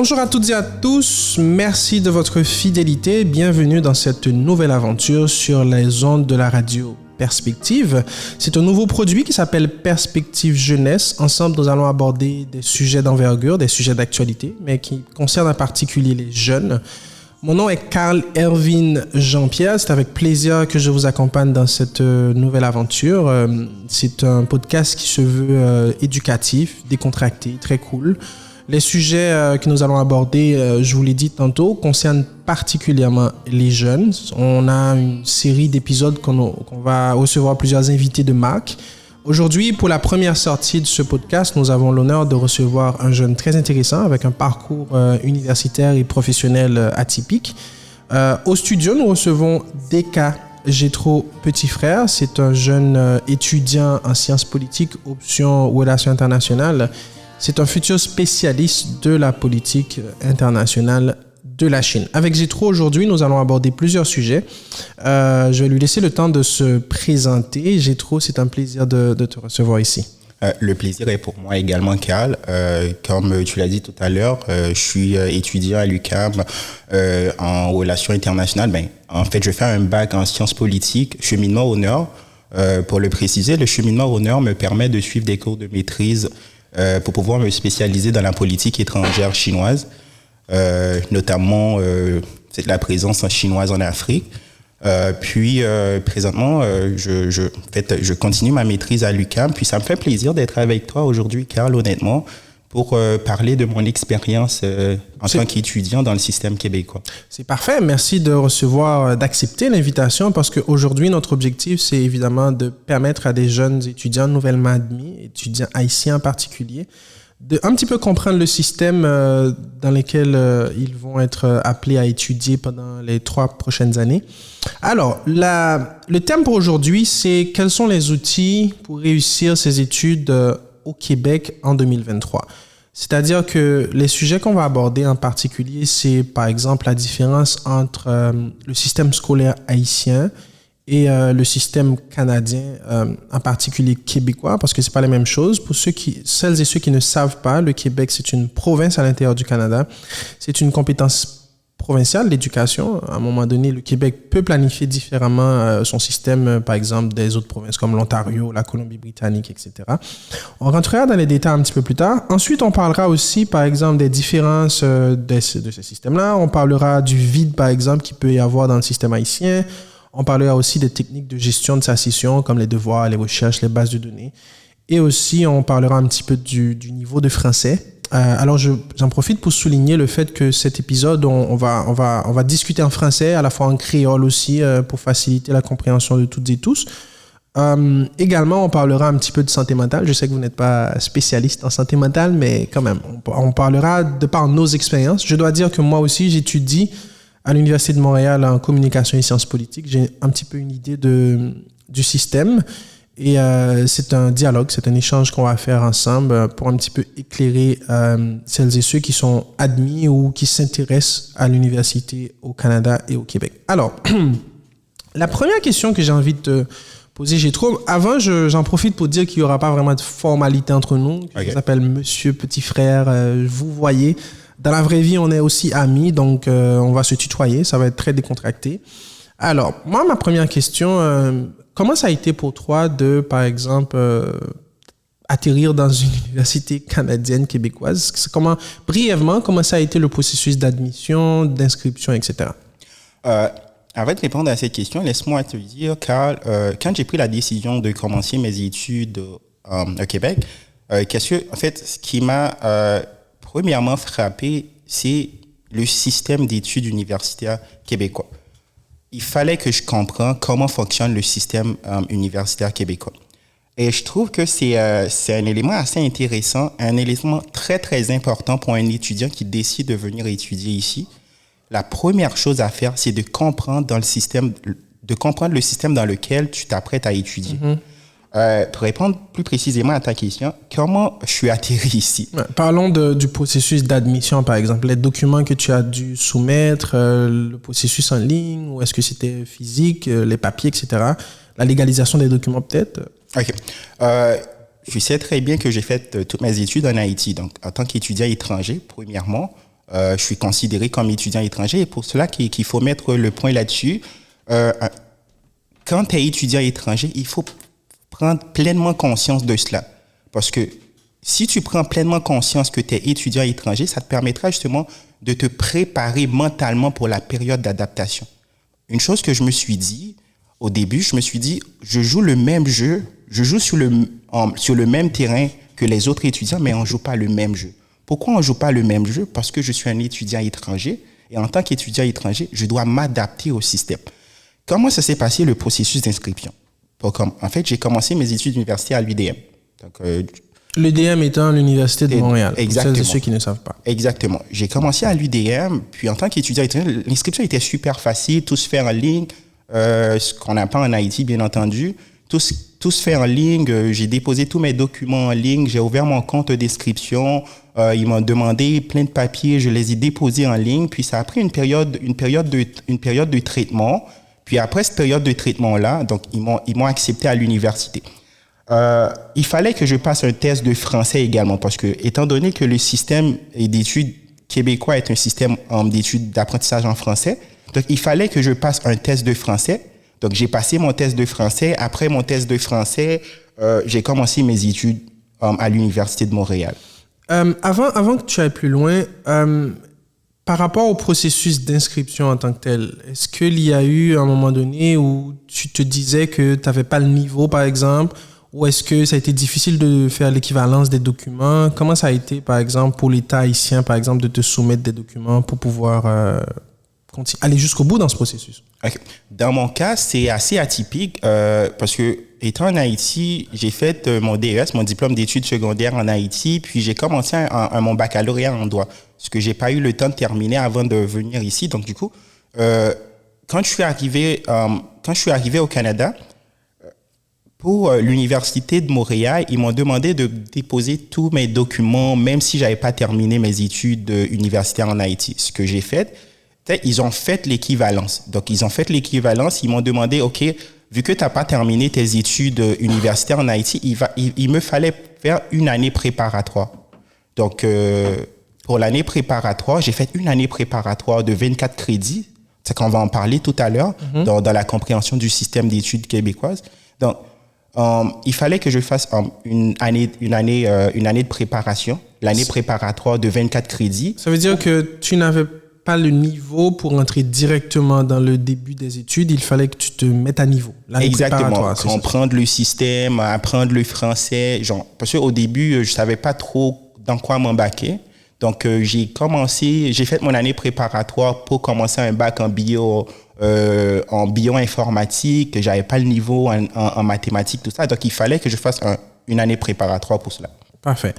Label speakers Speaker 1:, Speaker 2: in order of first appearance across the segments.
Speaker 1: Bonjour à toutes et à tous, merci de votre fidélité, bienvenue dans cette nouvelle aventure sur les ondes de la radio Perspective. C'est un nouveau produit qui s'appelle Perspective Jeunesse. Ensemble, nous allons aborder des sujets d'envergure, des sujets d'actualité, mais qui concernent en particulier les jeunes. Mon nom est Carl Erwin Jean-Pierre. C'est avec plaisir que je vous accompagne dans cette nouvelle aventure. C'est un podcast qui se veut éducatif, décontracté, très cool. Les sujets que nous allons aborder, je vous l'ai dit tantôt, concernent particulièrement les jeunes. On a une série d'épisodes qu'on va recevoir plusieurs invités de marque. Aujourd'hui, pour la première sortie de ce podcast, nous avons l'honneur de recevoir un jeune très intéressant avec un parcours universitaire et professionnel atypique. Au studio, nous recevons Deka Gétro Petit Frère. C'est un jeune étudiant en sciences politiques, option relations internationales. C'est un futur spécialiste de la politique internationale de la Chine. Avec Gétro, aujourd'hui, nous allons aborder plusieurs sujets. Je vais lui laisser le temps de se présenter. Gétro, c'est un plaisir de te recevoir ici.
Speaker 2: Le plaisir est pour moi également, Carl. Comme tu l'as dit tout à l'heure, je suis étudiant à l'UQAM en relations internationales. En fait, je fais un bac en sciences politiques, cheminement au Nord. Pour le préciser, le cheminement au Nord me permet de suivre des cours de maîtrise pour pouvoir me spécialiser dans la politique étrangère chinoise, notamment la présence chinoise en Afrique. Puis présentement, je continue ma maîtrise à l'UQAM. Puis ça me fait plaisir d'être avec toi aujourd'hui, Carl, honnêtement, pour parler de mon expérience en tant qu'étudiant dans le système québécois.
Speaker 1: C'est parfait. Merci d'accepter l'invitation parce qu'aujourd'hui, notre objectif, c'est évidemment de permettre à des jeunes étudiants nouvellement admis, étudiants haïtiens en particulier, de un petit peu comprendre le système dans lequel ils vont être appelés à étudier pendant les 3 prochaines années. Alors, le thème pour aujourd'hui, c'est quels sont les outils pour réussir ses études au Québec en 2023. C'est-à-dire que les sujets qu'on va aborder en particulier, c'est par exemple la différence entre le système scolaire haïtien et le système canadien, en particulier québécois, parce que c'est pas la même chose. Pour celles et ceux qui ne savent pas, le Québec, c'est une province à l'intérieur du Canada. C'est une compétence provinciale, l'éducation. À un moment donné, le Québec peut planifier différemment son système, par exemple, des autres provinces comme l'Ontario, la Colombie-Britannique, etc. On rentrera dans les détails un petit peu plus tard. Ensuite, on parlera aussi, par exemple, des différences de ces systèmes-là. On parlera du vide, par exemple, qu'il peut y avoir dans le système haïtien. On parlera aussi des techniques de gestion de sa session, comme les devoirs, les recherches, les bases de données. Et aussi, on parlera un petit peu du niveau de français. Alors, j'en profite pour souligner le fait que cet épisode, on va discuter en français, à la fois en créole aussi, pour faciliter la compréhension de toutes et tous. Également, on parlera un petit peu de santé mentale. Je sais que vous n'êtes pas spécialiste en santé mentale, mais quand même, on parlera de par nos expériences. Je dois dire que moi aussi, j'étudie à l'Université de Montréal en communication et sciences politiques. J'ai un petit peu une idée du système. Et c'est un dialogue, c'est un échange qu'on va faire ensemble pour un petit peu éclairer celles et ceux qui sont admis ou qui s'intéressent à l'université au Canada et au Québec. Alors, la première question que j'ai envie de te poser, avant, j'en profite pour dire qu'il n'y aura pas vraiment de formalité entre nous. Okay. Je s'appelle Monsieur Petit Frère, vous voyez. Dans la vraie vie, on est aussi amis, donc on va se tutoyer, ça va être très décontracté. Alors, moi, ma première question... comment ça a été pour toi de, par exemple, atterrir dans une université canadienne québécoise? Brièvement, comment ça a été le processus d'admission, d'inscription, etc.?
Speaker 2: Avant de répondre à cette question, laisse-moi te dire, Carl, quand j'ai pris la décision de commencer mes études au Québec, ce qui m'a premièrement frappé, c'est le système d'études universitaires québécois. Il fallait que je comprenne comment fonctionne le système universitaire québécois. Et je trouve que c'est un élément assez intéressant, un élément très, très important pour un étudiant qui décide de venir étudier ici. La première chose à faire, c'est de comprendre le système dans lequel tu t'apprêtes à étudier. Mm-hmm. Pour répondre plus précisément à ta question, comment je suis atterri ici?
Speaker 1: Parlons du processus d'admission, par exemple. Les documents que tu as dû soumettre, le processus en ligne, ou est-ce que c'était physique, les papiers, etc. La légalisation des documents, peut-être?
Speaker 2: OK. Je sais très bien que j'ai fait toutes mes études en Haïti. Donc, en tant qu'étudiant étranger, premièrement, je suis considéré comme étudiant étranger. Et pour cela qu'il faut mettre le point là-dessus. Quand tu es étudiant étranger, il faut prendre pleinement conscience de cela. Parce que si tu prends pleinement conscience que tu es étudiant étranger, ça te permettra justement de te préparer mentalement pour la période d'adaptation. Une chose que je me suis dit, au début, je me suis dit, je joue le même jeu, je joue sur le même terrain que les autres étudiants, mais on ne joue pas le même jeu. Pourquoi on ne joue pas le même jeu? Parce que je suis un étudiant étranger, et en tant qu'étudiant étranger, je dois m'adapter au système. Comment ça s'est passé le processus d'inscription? En fait, j'ai commencé mes études universitaires à l'UDM.
Speaker 1: L'UDM étant l'Université de Montréal,
Speaker 2: exactement.
Speaker 1: Pour celles et ceux qui ne savent pas.
Speaker 2: Exactement. J'ai commencé à l'UDM, puis en tant qu'étudiant étranger, l'inscription était super facile, tout se fait en ligne, ce qu'on n'a pas en Haïti, bien entendu. Tout se fait en ligne, j'ai déposé tous mes documents en ligne, j'ai ouvert mon compte d'inscription, ils m'ont demandé plein de papiers, je les ai déposés en ligne, puis ça a pris une période de traitement. Puis après cette période de traitement-là, donc ils m'ont accepté à l'université. Il fallait que je passe un test de français également, parce que étant donné que le système d'études québécois est un système d'études d'apprentissage en français, donc il fallait que je passe un test de français. Donc j'ai passé mon test de français. Après mon test de français, j'ai commencé mes études à l'Université de Montréal.
Speaker 1: Avant que tu ailles plus loin, par rapport au processus d'inscription en tant que tel, est-ce qu'il y a eu un moment donné où tu te disais que tu n'avais pas le niveau, par exemple, ou est-ce que ça a été difficile de faire l'équivalence des documents? Comment ça a été, par exemple, pour l'État haïtien, par exemple, de te soumettre des documents pour pouvoir aller jusqu'au bout dans ce processus?
Speaker 2: Okay. Dans mon cas, c'est assez atypique parce que, étant en Haïti, j'ai fait mon DES, mon diplôme d'études secondaires en Haïti, puis j'ai commencé mon baccalauréat en droit, ce que j'ai pas eu le temps de terminer avant de venir ici. Donc, du coup, quand je suis arrivé au Canada, pour l'Université de Montréal, ils m'ont demandé de déposer tous mes documents, même si j'avais pas terminé mes études universitaires en Haïti. Ce que j'ai fait, ils ont fait l'équivalence. Donc, ils ont fait l'équivalence. Ils m'ont demandé, OK, vu que tu n'as pas terminé tes études universitaires en Haïti, il me fallait faire une année préparatoire. Donc, pour l'année préparatoire, j'ai fait une année préparatoire de 24 crédits. C'est qu'on va en parler tout à l'heure dans la compréhension du système d'études québécoises. Donc, il fallait que je fasse une année de préparation, l'année préparatoire de 24 crédits.
Speaker 1: Ça veut dire que tu n'avais pas le niveau pour entrer directement dans le début des études, il fallait que tu te mettes à niveau.
Speaker 2: Exactement, comprendre le système, apprendre le français. Parce qu'au début, je ne savais pas trop dans quoi m'embarquer. Donc, j'ai fait mon année préparatoire pour commencer un bac en bioinformatique. Je n'avais pas le niveau en mathématiques, tout ça. Donc, il fallait que je fasse une année préparatoire pour cela.
Speaker 1: Parfait.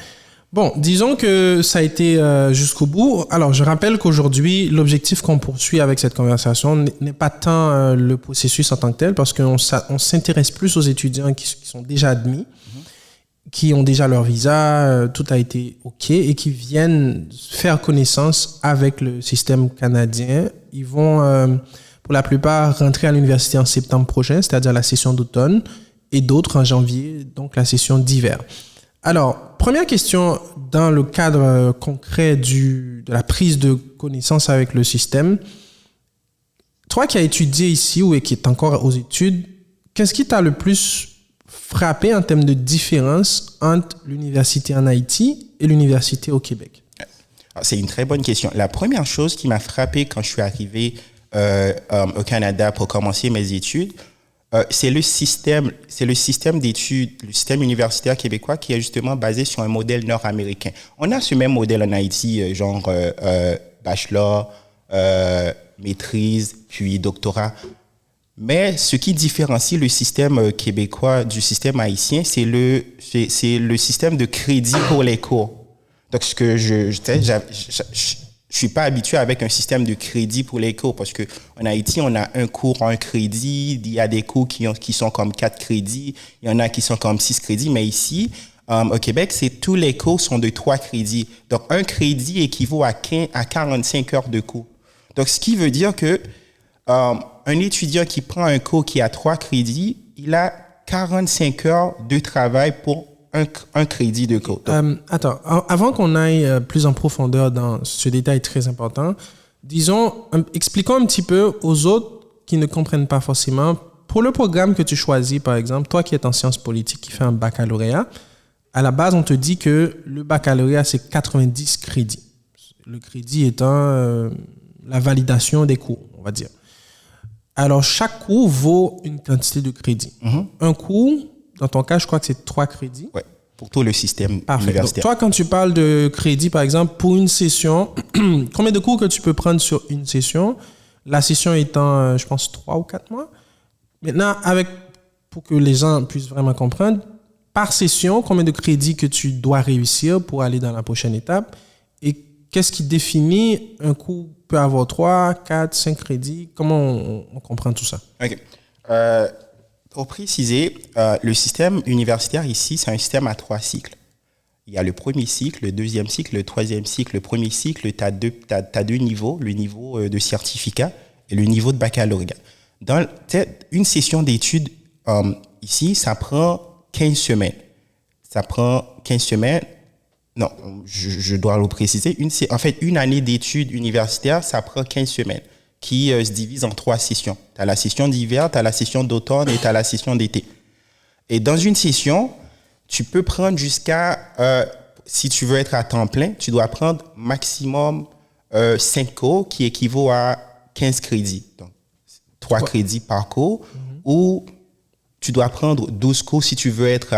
Speaker 1: Bon, disons que ça a été jusqu'au bout. Alors, je rappelle qu'aujourd'hui, l'objectif qu'on poursuit avec cette conversation n'est pas tant le processus en tant que tel, parce qu'on s'intéresse plus aux étudiants qui sont déjà admis, qui ont déjà leur visa, tout a été OK, et qui viennent faire connaissance avec le système canadien. Ils vont, pour la plupart, rentrer à l'université en septembre prochain, c'est-à-dire la session d'automne, et d'autres en janvier, donc la session d'hiver. Alors, première question dans le cadre concret de la prise de connaissance avec le système. Toi qui as étudié ici ou qui est encore aux études, qu'est-ce qui t'a le plus frappé en termes de différence entre l'université en Haïti et l'université au Québec?
Speaker 2: C'est une très bonne question. La première chose qui m'a frappé quand je suis arrivé au Canada pour commencer mes études, c'est le système d'études, le système universitaire québécois qui est justement basé sur un modèle nord-américain. On a ce même modèle en Haïti, bachelor, maîtrise, puis doctorat. Mais ce qui différencie le système québécois du système haïtien, c'est le système de crédit pour les cours. Donc, ce que je suis pas habitué avec un système de crédit pour les cours parce que en Haïti, on a un cours, un crédit. Il y a des cours qui sont comme 4 crédits. Il y en a qui sont comme 6 crédits. Mais ici, au Québec, tous les cours sont de 3 crédits. Donc, un crédit équivaut à 45 heures de cours. Donc, ce qui veut dire que un étudiant qui prend un cours qui a 3 crédits, il a 45 heures de travail pour un crédit de cours.
Speaker 1: Attends, avant qu'on aille plus en profondeur dans ce détail très important, expliquons un petit peu aux autres qui ne comprennent pas forcément. Pour le programme que tu choisis, par exemple, toi qui es en sciences politiques, qui fais un baccalauréat, à la base, on te dit que le baccalauréat, c'est 90 crédits. Le crédit étant la validation des cours, on va dire. Alors, chaque cours vaut une quantité de crédits. Un cours, dans ton cas, je crois que c'est 3 crédits.
Speaker 2: Oui, pour tout le système
Speaker 1: Donc,
Speaker 2: universitaire.
Speaker 1: toi, quand tu parles de crédit, par exemple, pour une session, combien de cours que tu peux prendre sur une session? La session étant, je pense, 3 ou 4 mois. Maintenant, pour que les gens puissent vraiment comprendre, par session, combien de crédits que tu dois réussir pour aller dans la prochaine étape? Et qu'est-ce qui définit un cours peut avoir 3, 4, 5 crédits? Comment on comprend tout ça?
Speaker 2: OK. Pour préciser, le système universitaire ici, c'est un système à 3 cycles. Il y a le premier cycle, le deuxième cycle, le troisième cycle. Le premier cycle, tu as deux niveaux, le niveau de certificat et le niveau de baccalauréat. Dans une session d'études ici, ça prend 15 semaines. Ça prend 15 semaines. Non, je dois le préciser. Une année d'études universitaires, ça prend 15 semaines qui se divise en 3 sessions. Tu as la session d'hiver, tu as la session d'automne et tu as la session d'été. Et dans une session, tu peux prendre jusqu'à, si tu veux être à temps plein, tu dois prendre maximum 5 cours qui équivaut à 15 crédits. Donc, 3 crédits par cours, ou tu dois prendre 12 cours si tu veux être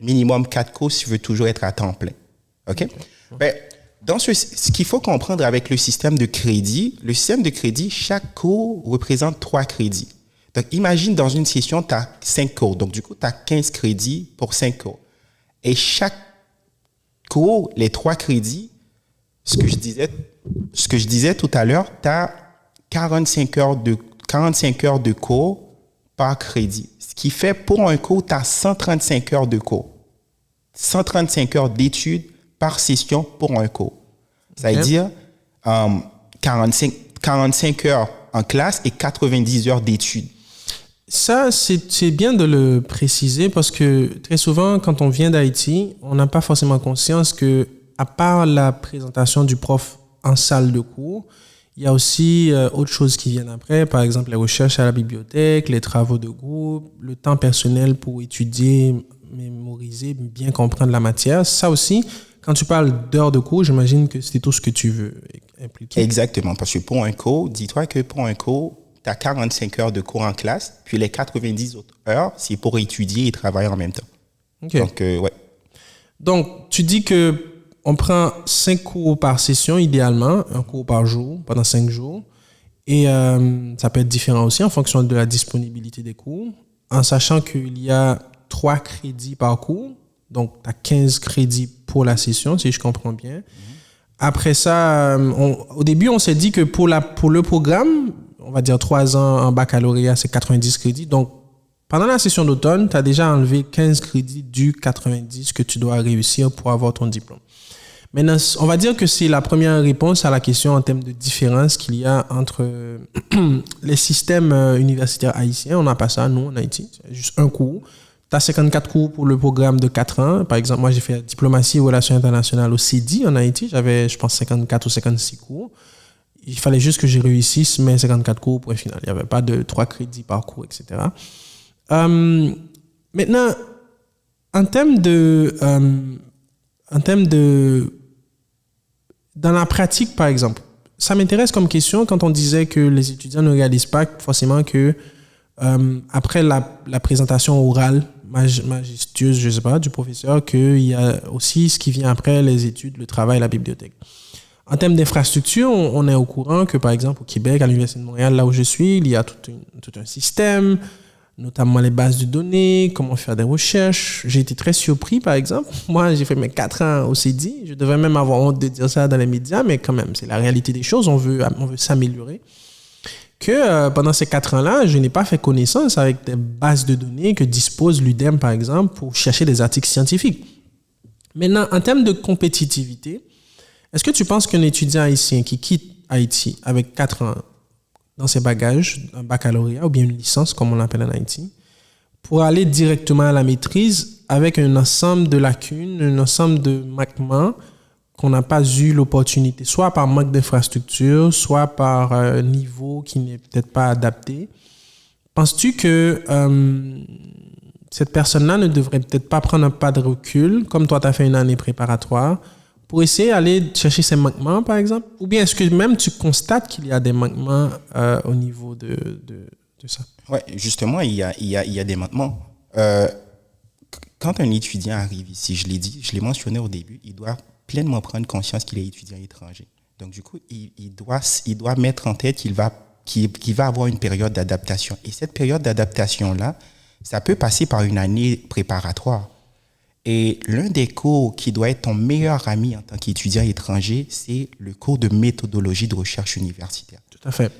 Speaker 2: minimum 4 cours si tu veux toujours être à temps plein. OK? Ben, dans ce qu'il faut comprendre avec le système de crédit, chaque cours représente 3 crédits. Donc, imagine dans une session, tu as 5 cours. Donc, du coup, tu as 15 crédits pour 5 cours. Et chaque cours, les 3 crédits, ce que je disais tout à l'heure, tu as 45 heures de cours par crédit. Ce qui fait, pour un cours, tu as 135 heures de cours. 135 heures d'études par session pour un cours. Ça veut dire 45 heures en classe et 90 heures d'études.
Speaker 1: Ça, c'est bien de le préciser parce que très souvent, quand on vient d'Haïti, on n'a pas forcément conscience que, à part la présentation du prof en salle de cours, il y a aussi autre chose qui viennent après, par exemple les recherches à la bibliothèque, les travaux de groupe, le temps personnel pour étudier, mémoriser, bien comprendre la matière. Ça aussi, quand tu parles d'heures de cours, j'imagine que c'est tout ce que tu veux impliquer.
Speaker 2: Exactement, parce que pour un cours, dis-toi que pour un cours, tu as 45 heures de cours en classe, puis les 90 autres heures, c'est pour étudier et travailler en même temps.
Speaker 1: Okay.
Speaker 2: Donc, ouais.
Speaker 1: Donc, tu dis que on prend 5 cours par session, idéalement, un cours par jour, pendant 5 jours. Et ça peut être différent aussi en fonction de la disponibilité des cours, en sachant qu'il y a 3 crédits par cours. Donc, tu as 15 crédits pour la session, si je comprends bien. Après ça, au début, on s'est dit que pour le programme, on va dire 3 ans en baccalauréat, c'est 90 crédits. Donc, pendant la session d'automne, tu as déjà enlevé 15 crédits du 90 que tu dois réussir pour avoir ton diplôme. Maintenant, on va dire que c'est la première réponse à la question en termes de différence qu'il y a entre les systèmes universitaires haïtiens. On n'a pas ça, nous, en Haïti. C'est juste un cours. Tu as 54 cours pour le programme de 4 ans. Par exemple, moi, j'ai fait diplomatie et relations internationales au CEDI en Haïti. J'avais, je pense, 54 ou 56 cours. Il fallait juste que je réussisse mes 54 cours pour un final. Il n'y avait pas de 3 crédits par cours, etc. Maintenant, en termes de dans la pratique, par exemple, ça m'intéresse comme question quand on disait que les étudiants ne réalisent pas forcément que après la présentation orale majestueuse, je sais pas, du professeur, qu'il y a aussi ce qui vient après, les études, le travail, la bibliothèque. En termes d'infrastructure, on est au courant que, par exemple, au Québec, à l'Université de Montréal, là où je suis, il y a tout un système, notamment les bases de données, comment faire des recherches. J'ai été très surpris, par exemple. Moi, j'ai fait mes 4 ans au CEDI. Je devrais même avoir honte de dire ça dans les médias, mais quand même, c'est la réalité des choses. On veut s'améliorer. Que pendant ces 4 ans-là, je n'ai pas fait connaissance avec des bases de données que dispose l'UDEM, par exemple, pour chercher des articles scientifiques. Maintenant, en termes de compétitivité, est-ce que tu penses qu'un étudiant haïtien qui quitte Haïti avec 4 ans dans ses bagages, un baccalauréat ou bien une licence, comme on l'appelle en Haïti, pour aller directement à la maîtrise, avec un ensemble de lacunes, un ensemble de manquements qu'on n'a pas eu l'opportunité, soit par manque d'infrastructure, soit par un niveau qui n'est peut-être pas adapté. Penses-tu que cette personne-là ne devrait peut-être pas prendre un pas de recul, comme toi, tu as fait une année préparatoire, pour essayer d'aller chercher ces manquements, par exemple? Ou bien est-ce que même tu constates qu'il y a des manquements au niveau de ça?
Speaker 2: Oui, justement, il y a des manquements. Quand un étudiant arrive ici, je l'ai mentionné au début, il doit pleinement prendre conscience qu'il est étudiant étranger. Donc, du coup, il doit mettre en tête qu'il va avoir une période d'adaptation. Et cette période d'adaptation-là, ça peut passer par une année préparatoire. Et l'un des cours qui doit être ton meilleur ami en tant qu'étudiant étranger, c'est le cours de méthodologie de recherche universitaire.
Speaker 1: Tout à fait.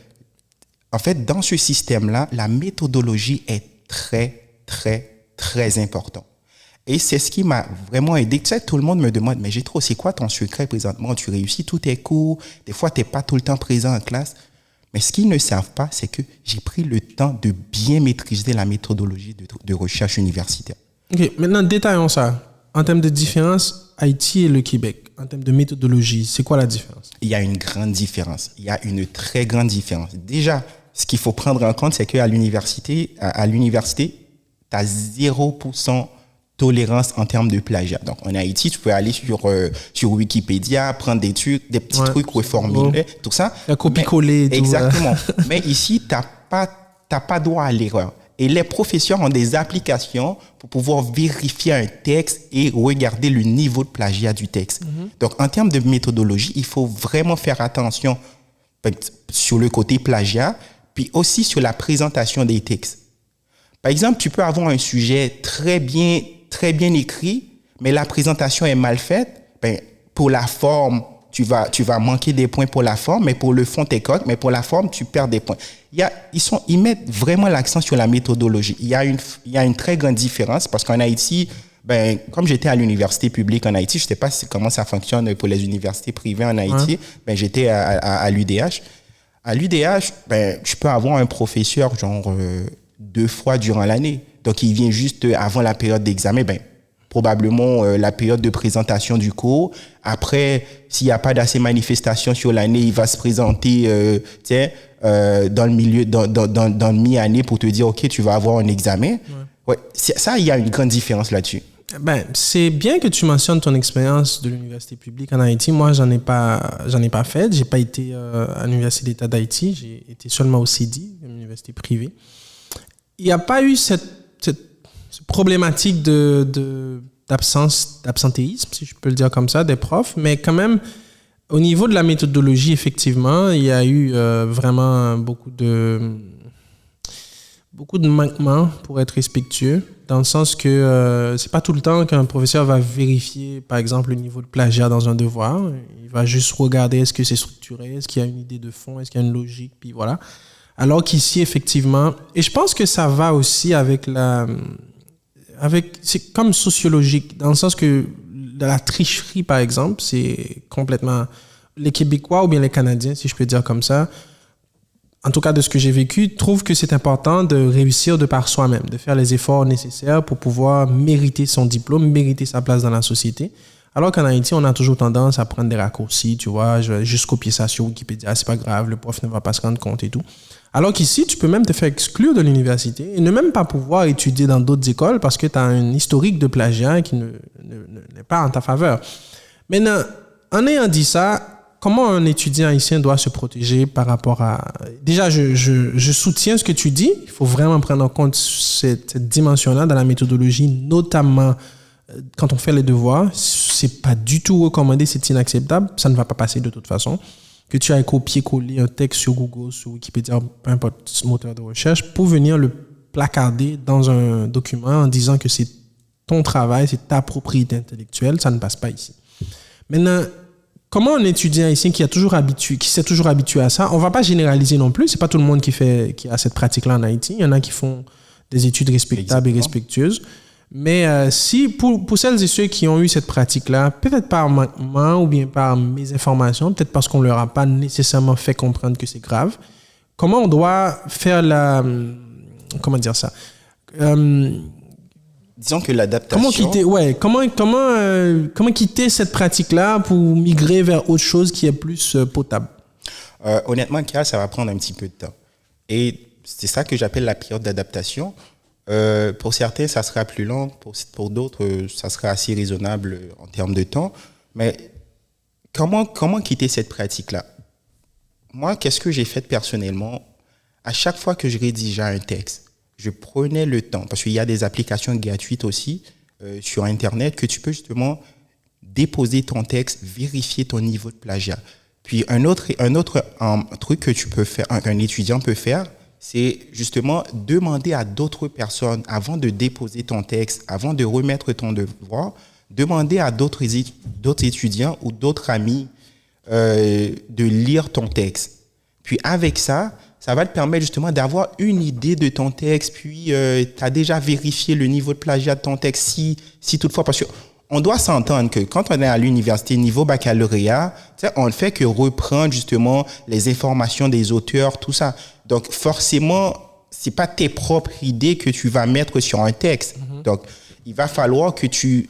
Speaker 2: En fait, dans ce système-là, la méthodologie est très, très, très importante. Et c'est ce qui m'a vraiment aidé. Tu sais, tout le monde me demande, mais Jétro, c'est quoi ton secret présentement? Tu réussis tous tes cours, des fois, tu n'es pas tout le temps présent en classe. Mais ce qu'ils ne savent pas, c'est que j'ai pris le temps de bien maîtriser la méthodologie de recherche universitaire.
Speaker 1: OK, maintenant, détaillons ça. En termes de différence, Haïti et le Québec, en termes de méthodologie, c'est quoi la différence?
Speaker 2: Il y a une grande différence. Il y a une très grande différence. Déjà, ce qu'il faut prendre en compte, c'est qu'à l'université, tu as 0% tolérance en termes de plagiat. Donc, en Haïti, tu peux aller sur Wikipédia, prendre des petits trucs, reformuler, tout ça.
Speaker 1: La copie-coller.
Speaker 2: Exactement. Mais ici, tu n'as pas droit à l'erreur. Et les professeurs ont des applications pour pouvoir vérifier un texte et regarder le niveau de plagiat du texte. Donc, en termes de méthodologie, il faut vraiment faire attention sur le côté plagiat, puis aussi sur la présentation des textes. Par exemple, tu peux avoir un sujet très bien écrit, mais la présentation est mal faite. Pour la forme, tu vas manquer des points pour la forme, mais pour le fond, t'es correct, mais pour la forme, tu perds des points. Ils mettent vraiment l'accent sur la méthodologie. Il y a une très grande différence parce qu'en Haïti, comme j'étais à l'université publique en Haïti, je ne sais pas comment ça fonctionne pour les universités privées en Haïti, j'étais à l'UDH. À l'UDH, je peux avoir un professeur 2 fois durant l'année. Donc, il vient juste avant la période d'examen, probablement la période de présentation du cours. Après, s'il n'y a pas d'assez manifestations sur l'année, il va se présenter dans le milieu, dans le mi-année pour te dire, OK, tu vas avoir un examen. Ouais, ça, il y a une grande différence là-dessus.
Speaker 1: C'est bien que tu mentionnes ton expérience de l'université publique en Haïti. Moi, j'en ai pas fait. J'ai pas été à l'université d'État d'Haïti. J'ai été seulement au CEDI, une université privée. Il n'y a pas eu cette problématique d'absentéisme, si je peux le dire comme ça, des profs, mais quand même, au niveau de la méthodologie, effectivement, il y a eu vraiment beaucoup de manquements, pour être respectueux, dans le sens que c'est pas tout le temps qu'un professeur va vérifier, par exemple, le niveau de plagiat dans un devoir. Il va juste regarder est-ce que c'est structuré, est-ce qu'il y a une idée de fond, est-ce qu'il y a une logique, puis voilà. Alors qu'ici, effectivement, et je pense que ça va aussi c'est comme sociologique, dans le sens que la tricherie, par exemple, c'est complètement, les Québécois ou bien les Canadiens, si je peux dire comme ça, en tout cas de ce que j'ai vécu, trouvent que c'est important de réussir de par soi-même, de faire les efforts nécessaires pour pouvoir mériter son diplôme, mériter sa place dans la société. Alors qu'en Haïti, on a toujours tendance à prendre des raccourcis, tu vois, je vais juste copier ça sur Wikipédia, c'est pas grave, le prof ne va pas se rendre compte et tout. Alors qu'ici, tu peux même te faire exclure de l'université et ne même pas pouvoir étudier dans d'autres écoles parce que tu as un historique de plagiat qui n'est pas en ta faveur. Maintenant, en ayant dit ça, comment un étudiant haïtien doit se protéger par rapport à... Déjà, je soutiens ce que tu dis. Il faut vraiment prendre en compte cette dimension-là dans la méthodologie, notamment quand on fait les devoirs. C'est pas du tout recommandé, c'est inacceptable. Ça ne va pas passer de toute façon. Que tu ailles copier-coller un texte sur Google, sur Wikipédia, peu importe moteur de recherche, pour venir le placarder dans un document en disant que c'est ton travail, c'est ta propriété intellectuelle, ça ne passe pas ici. Maintenant, comment un étudiant ici qui s'est toujours habitué à ça, on ne va pas généraliser non plus, c'est pas tout le monde qui a cette pratique-là en Haïti, il y en a qui font des études respectables et respectueuses. Mais si pour celles et ceux qui ont eu cette pratique-là, peut-être par manquement ou bien par mésinformation, peut-être parce qu'on ne leur a pas nécessairement fait comprendre que c'est grave, comment on doit faire comment dire ça?
Speaker 2: disons que l'adaptation...
Speaker 1: Comment quitter cette pratique-là pour migrer vers autre chose qui est plus potable?
Speaker 2: Honnêtement, Karl, ça va prendre un petit peu de temps. Et c'est ça que j'appelle la période d'adaptation. Pour certains, ça sera plus long. Pour d'autres, ça sera assez raisonnable en termes de temps. Mais comment quitter cette pratique-là? Moi, qu'est-ce que j'ai fait personnellement? À chaque fois que je rédigeais un texte, je prenais le temps, parce qu'il y a des applications gratuites aussi sur Internet que tu peux justement déposer ton texte, vérifier ton niveau de plagiat. Puis un autre truc que tu peux faire, qu'un étudiant peut faire, c'est justement demander à d'autres personnes, avant de déposer ton texte, avant de remettre ton devoir, demander à d'autres étudiants ou d'autres amis de lire ton texte. Puis avec ça, ça va te permettre justement d'avoir une idée de ton texte, puis tu as déjà vérifié le niveau de plagiat de ton texte, si toutefois, parce qu'on doit s'entendre que quand on est à l'université niveau baccalauréat, on ne fait que reprendre justement les informations des auteurs, tout ça. Donc forcément, c'est pas tes propres idées que tu vas mettre sur un texte. Donc il va falloir que tu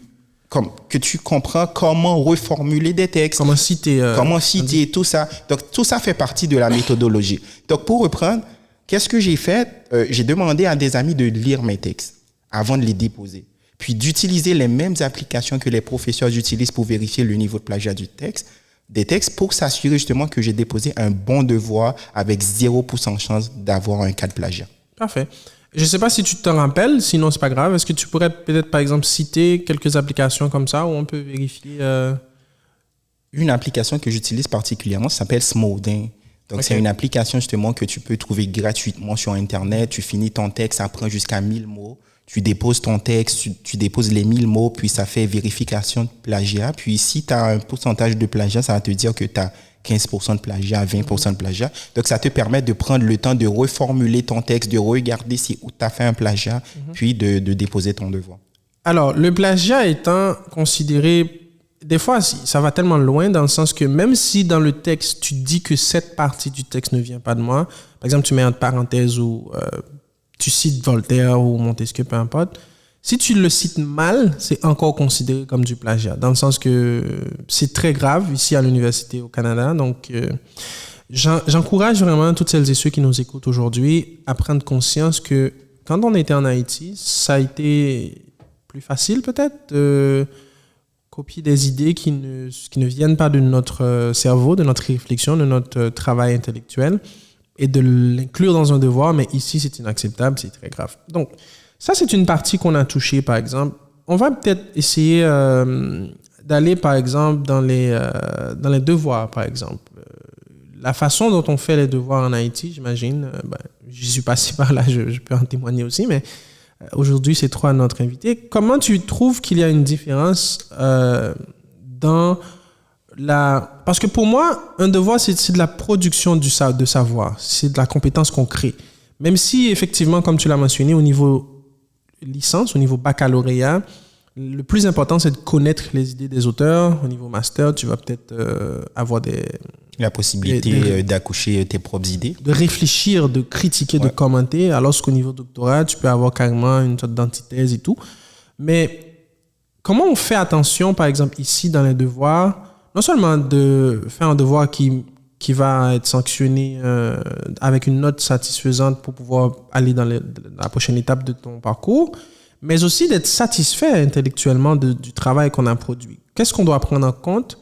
Speaker 2: comprends comment reformuler des textes.
Speaker 1: Comment citer,
Speaker 2: tout ça. Donc, tout ça fait partie de la méthodologie. Donc, pour reprendre, qu'est-ce que j'ai fait? J'ai demandé à des amis de lire mes textes avant de les déposer. Puis, d'utiliser les mêmes applications que les professeurs utilisent pour vérifier le niveau de plagiat des textes pour s'assurer justement que j'ai déposé un bon devoir avec 0% de chance d'avoir un cas de plagiat.
Speaker 1: Parfait. Je ne sais pas si tu te rappelles, sinon c'est pas grave. Est-ce que tu pourrais peut-être, par exemple, citer quelques applications comme ça où on peut vérifier
Speaker 2: Une application que j'utilise particulièrement s'appelle Smoothing. Donc, c'est une application justement que tu peux trouver gratuitement sur Internet. Tu finis ton texte, ça prend jusqu'à 1000 mots. Tu déposes ton texte, tu déposes les 1000 mots, puis ça fait vérification de plagiat. Puis, si tu as un pourcentage de plagiat, ça va te dire que tu as 15% de plagiat, 20% de plagiat. Donc, ça te permet de prendre le temps de reformuler ton texte, de regarder si où tu as fait un plagiat, puis de déposer ton devoir.
Speaker 1: Alors, le plagiat étant considéré... Des fois, ça va tellement loin dans le sens que même si dans le texte, tu dis que cette partie du texte ne vient pas de moi, par exemple, tu mets entre parenthèses ou tu cites Voltaire ou Montesquieu, peu importe, si tu le cites mal, c'est encore considéré comme du plagiat, dans le sens que c'est très grave ici à l'université au Canada. Donc, j'encourage vraiment toutes celles et ceux qui nous écoutent aujourd'hui à prendre conscience que quand on était en Haïti, ça a été plus facile peut-être de copier des idées qui ne viennent pas de notre cerveau, de notre réflexion, de notre travail intellectuel et de l'inclure dans un devoir. Mais ici, c'est inacceptable, c'est très grave. Donc, ça, c'est une partie qu'on a touchée, par exemple. On va peut-être essayer d'aller, par exemple, dans les devoirs, par exemple. La façon dont on fait les devoirs en Haïti, j'imagine, j'y suis passé par là, je peux en témoigner aussi, mais aujourd'hui, c'est toi notre invité. Comment tu trouves qu'il y a une différence dans la... Parce que pour moi, un devoir, c'est de la production de savoir, c'est de la compétence qu'on crée. Même si, effectivement, comme tu l'as mentionné, au niveau licence, au niveau baccalauréat, le plus important, c'est de connaître les idées des auteurs. Au niveau master, tu vas peut-être avoir
Speaker 2: la possibilité d'accoucher tes propres idées.
Speaker 1: De réfléchir, de critiquer, de commenter. Alors qu'au niveau doctorat, tu peux avoir carrément une sorte d'antithèse et tout. Mais comment on fait attention, par exemple, ici, dans les devoirs, non seulement de faire un devoir qui va être sanctionné avec une note satisfaisante pour pouvoir aller dans la prochaine étape de ton parcours, mais aussi d'être satisfait intellectuellement du travail qu'on a produit. Qu'est-ce qu'on doit prendre en compte,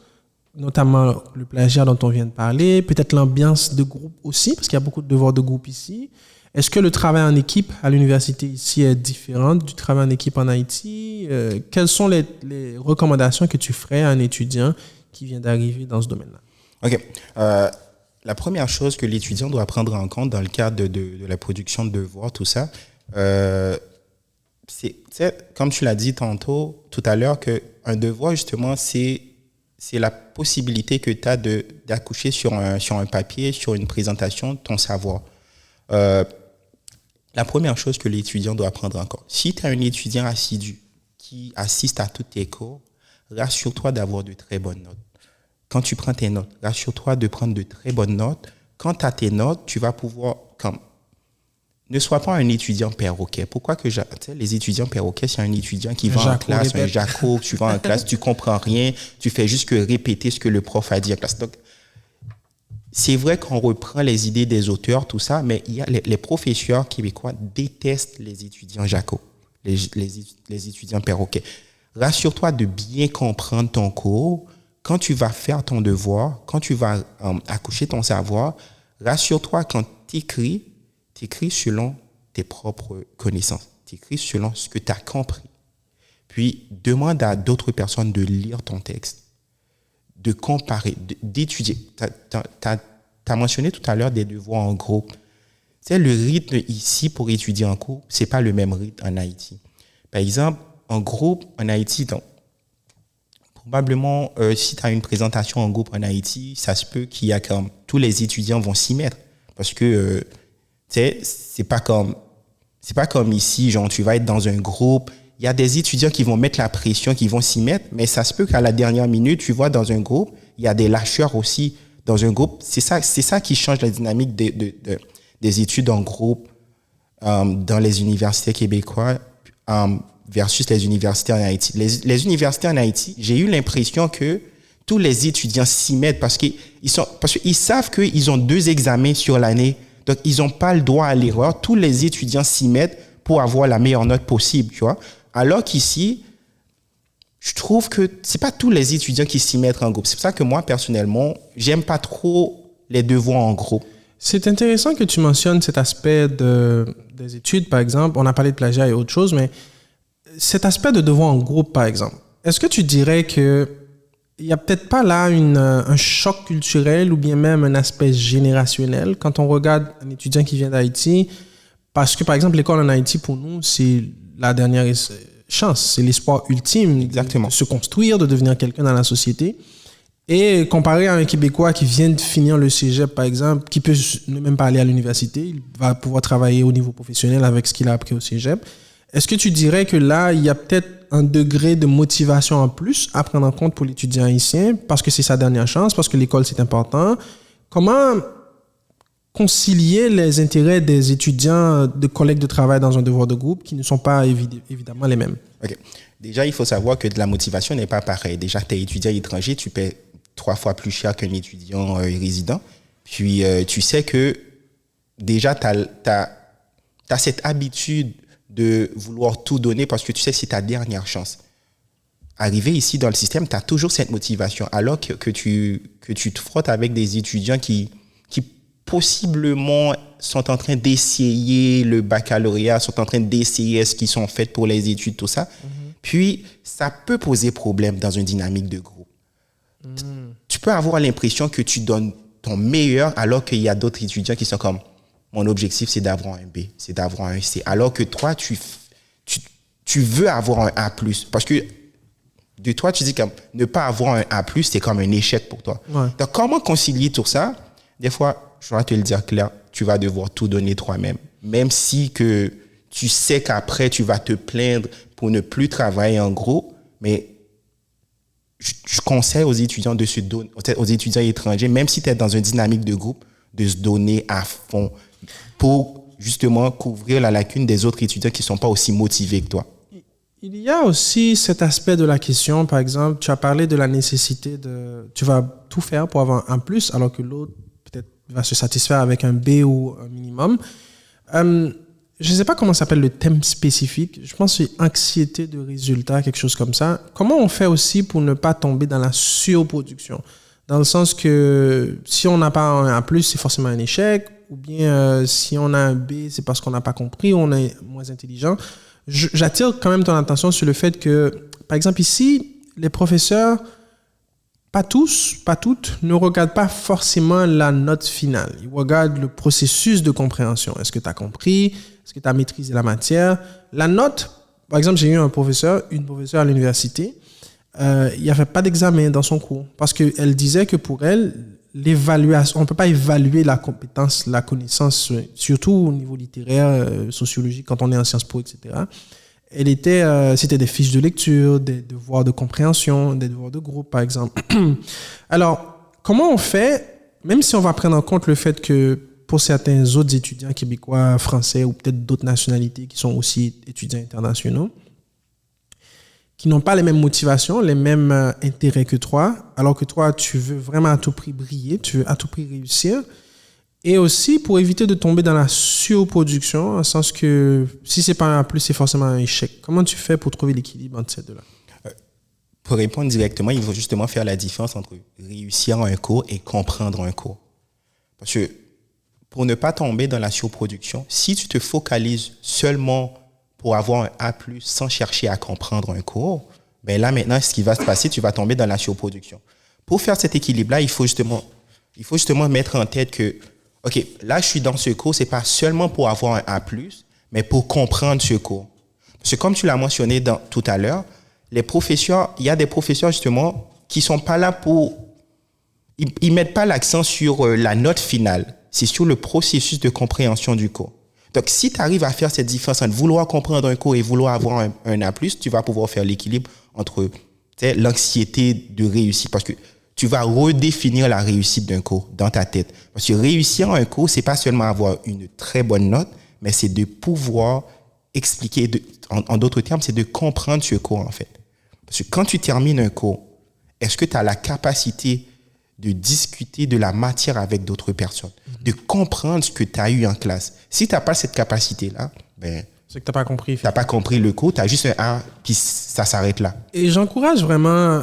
Speaker 1: notamment le plagiat dont on vient de parler, peut-être l'ambiance de groupe aussi, parce qu'il y a beaucoup de devoirs de groupe ici. Est-ce que le travail en équipe à l'université ici est différent du travail en équipe en Haïti? Quelles sont les recommandations que tu ferais à un étudiant qui vient d'arriver dans ce domaine-là?
Speaker 2: OK. La première chose que l'étudiant doit prendre en compte dans le cadre de la production de devoirs, tout ça, c'est comme tu l'as dit tout à l'heure, qu'un devoir, justement, c'est la possibilité que tu as d'accoucher sur un papier, sur une présentation, ton savoir. La première chose que l'étudiant doit prendre en compte, si tu es un étudiant assidu qui assiste à tous tes cours, rassure-toi d'avoir de très bonnes notes. Quand tu prends tes notes, rassure-toi de prendre de très bonnes notes. Quand tu as tes notes, tu vas pouvoir ne sois pas un étudiant perroquet. Pourquoi que les étudiants perroquets, c'est un étudiant qui va en classe, un jaco, tu vas en classe, tu comprends rien, tu fais juste que répéter ce que le prof a dit en classe. Donc, c'est vrai qu'on reprend les idées des auteurs, tout ça, mais il y a les professeurs québécois détestent les étudiants jaco, les étudiants perroquets. Rassure-toi de bien comprendre ton cours. Quand tu vas faire ton devoir, quand tu vas accoucher ton savoir, rassure-toi quand tu écris selon tes propres connaissances. Tu écris selon ce que tu as compris. Puis, demande à d'autres personnes de lire ton texte, de comparer, d'étudier. Tu as mentionné tout à l'heure des devoirs en groupe. Tu sais, le rythme ici pour étudier en cours, ce n'est pas le même rythme en Haïti. Par exemple, en groupe en Haïti, donc, probablement, si tu as une présentation en groupe en Haïti, ça se peut qu'il y a comme tous les étudiants vont s'y mettre. Parce que, tu sais, c'est pas comme ici, genre, tu vas être dans un groupe. Il y a des étudiants qui vont mettre la pression, qui vont s'y mettre, mais ça se peut qu'à la dernière minute, tu vois, dans un groupe, il y a des lâcheurs aussi dans un groupe. C'est ça qui change la dynamique des études en groupe dans les universités québécoises. Versus les universités en Haïti. Les universités en Haïti, j'ai eu l'impression que tous les étudiants s'y mettent parce qu'ils savent qu'ils ont 2 examens sur l'année. Donc, ils n'ont pas le droit à l'erreur. Tous les étudiants s'y mettent pour avoir la meilleure note possible, tu vois. Alors qu'ici, je trouve que c'est pas tous les étudiants qui s'y mettent en groupe. C'est pour ça que moi, personnellement, j'aime pas trop les devoirs en groupe.
Speaker 1: C'est intéressant que tu mentionnes cet aspect des études, par exemple. On a parlé de plagiat et autre chose, mais cet aspect de devoir en groupe, par exemple, est-ce que tu dirais qu'il n'y a peut-être pas là un choc culturel ou bien même un aspect générationnel quand on regarde un étudiant qui vient d'Haïti? Parce que, par exemple, l'école en Haïti, pour nous, c'est la dernière chance, c'est l'espoir ultime.
Speaker 2: Exactement.
Speaker 1: De se construire, de devenir quelqu'un dans la société. Et comparé à un Québécois qui vient de finir le cégep, par exemple, qui peut ne même pas aller à l'université, il va pouvoir travailler au niveau professionnel avec ce qu'il a appris au cégep. Est-ce que tu dirais que là, il y a peut-être un degré de motivation en plus à prendre en compte pour l'étudiant haïtien parce que c'est sa dernière chance, parce que l'école, c'est important? Comment concilier les intérêts des étudiants, de collègues de travail dans un devoir de groupe qui ne sont pas évidemment les mêmes?
Speaker 2: OK. Déjà, il faut savoir que de la motivation n'est pas pareil. Déjà, tu es étudiant étranger, tu paies 3 fois plus cher qu'un étudiant résident. Puis, tu sais que déjà, tu as cette habitude de vouloir tout donner parce que tu sais que c'est ta dernière chance. Arrivé ici dans le système, tu as toujours cette motivation alors que tu te frottes avec des étudiants qui possiblement sont en train d'essayer le baccalauréat, sont en train d'essayer ce qu'ils sont faits pour les études, tout ça. Puis, ça peut poser problème dans une dynamique de groupe. Tu peux avoir l'impression que tu donnes ton meilleur alors qu'il y a d'autres étudiants qui sont comme mon objectif, c'est d'avoir un B, c'est d'avoir un C. Alors que toi, tu veux avoir un A+. Parce que de toi, tu dis que ne pas avoir un A+, c'est comme un échec pour toi.
Speaker 1: Ouais.
Speaker 2: Donc, comment concilier tout ça? Des fois, je vais te le dire clair, tu vas devoir tout donner toi-même. Même si que tu sais qu'après, tu vas te plaindre pour ne plus travailler en groupe, mais je conseille aux étudiants de se donner, aux étudiants étrangers, même si tu es dans une dynamique de groupe, de se donner à fond pour justement couvrir la lacune des autres étudiants qui ne sont pas aussi motivés que toi.
Speaker 1: Il y a aussi cet aspect de la question, par exemple, tu as parlé de la nécessité tu vas tout faire pour avoir un plus, alors que l'autre peut-être va se satisfaire avec un B ou un minimum. Je ne sais pas comment s'appelle le thème spécifique. Je pense que c'est anxiété de résultat, quelque chose comme ça. Comment on fait aussi pour ne pas tomber dans la surproduction? Dans le sens que si on n'a pas un A+, c'est forcément un échec. Ou bien si on a un B, c'est parce qu'on n'a pas compris, on est moins intelligent. J'attire quand même ton attention sur le fait que, par exemple ici, les professeurs, pas tous, pas toutes, ne regardent pas forcément la note finale. Ils regardent le processus de compréhension. Est-ce que tu as compris? Est-ce que tu as maîtrisé la matière? La note, par exemple, j'ai eu une professeure à l'université, il n'y avait pas d'examen dans son cours parce qu'elle disait que pour elle, l'évaluation, on ne peut pas évaluer la compétence, la connaissance, surtout au niveau littéraire, sociologique, quand on est en Sciences Po, etc. C'était des fiches de lecture, des devoirs de compréhension, des devoirs de groupe, par exemple. Alors, comment on fait, même si on va prendre en compte le fait que pour certains autres étudiants québécois, français ou peut-être d'autres nationalités qui sont aussi étudiants internationaux, qui n'ont pas les mêmes motivations, les mêmes intérêts que toi, alors que toi, tu veux vraiment à tout prix briller, tu veux à tout prix réussir. Et aussi pour éviter de tomber dans la surproduction, en sens que si c'est pas un A+, c'est forcément un échec. Comment tu fais pour trouver l'équilibre entre ces deux-là?
Speaker 2: Pour répondre directement, il faut justement faire la différence entre réussir un cours et comprendre un cours. Parce que pour ne pas tomber dans la surproduction, si tu te focalises seulement pour avoir un A+, sans chercher à comprendre un cours, ben là maintenant, ce qui va se passer, tu vas tomber dans la surproduction. Pour faire cet équilibre-là, il faut justement mettre en tête que, OK, là, je suis dans ce cours, c'est pas seulement pour avoir un A+, mais pour comprendre ce cours. Parce que comme tu l'as mentionné tout à l'heure, il y a des professeurs justement qui sont pas là ils mettent pas l'accent sur la note finale, c'est sur le processus de compréhension du cours. Donc, si tu arrives à faire cette différence entre vouloir comprendre un cours et vouloir avoir un A+, tu vas pouvoir faire l'équilibre entre l'anxiété de réussir, parce que tu vas redéfinir la réussite d'un cours dans ta tête. Parce que réussir un cours, c'est pas seulement avoir une très bonne note, mais c'est de pouvoir expliquer, en d'autres termes, c'est de comprendre ce cours en fait. Parce que quand tu termines un cours, est-ce que tu as la capacité de discuter de la matière avec d'autres personnes, de comprendre ce que tu as eu en classe? Si tu n'as pas cette capacité-là, ben,
Speaker 1: c'est que tu n'as pas compris.
Speaker 2: Tu n'as pas compris le cours, tu as juste un A, puis ça s'arrête là.
Speaker 1: Et j'encourage vraiment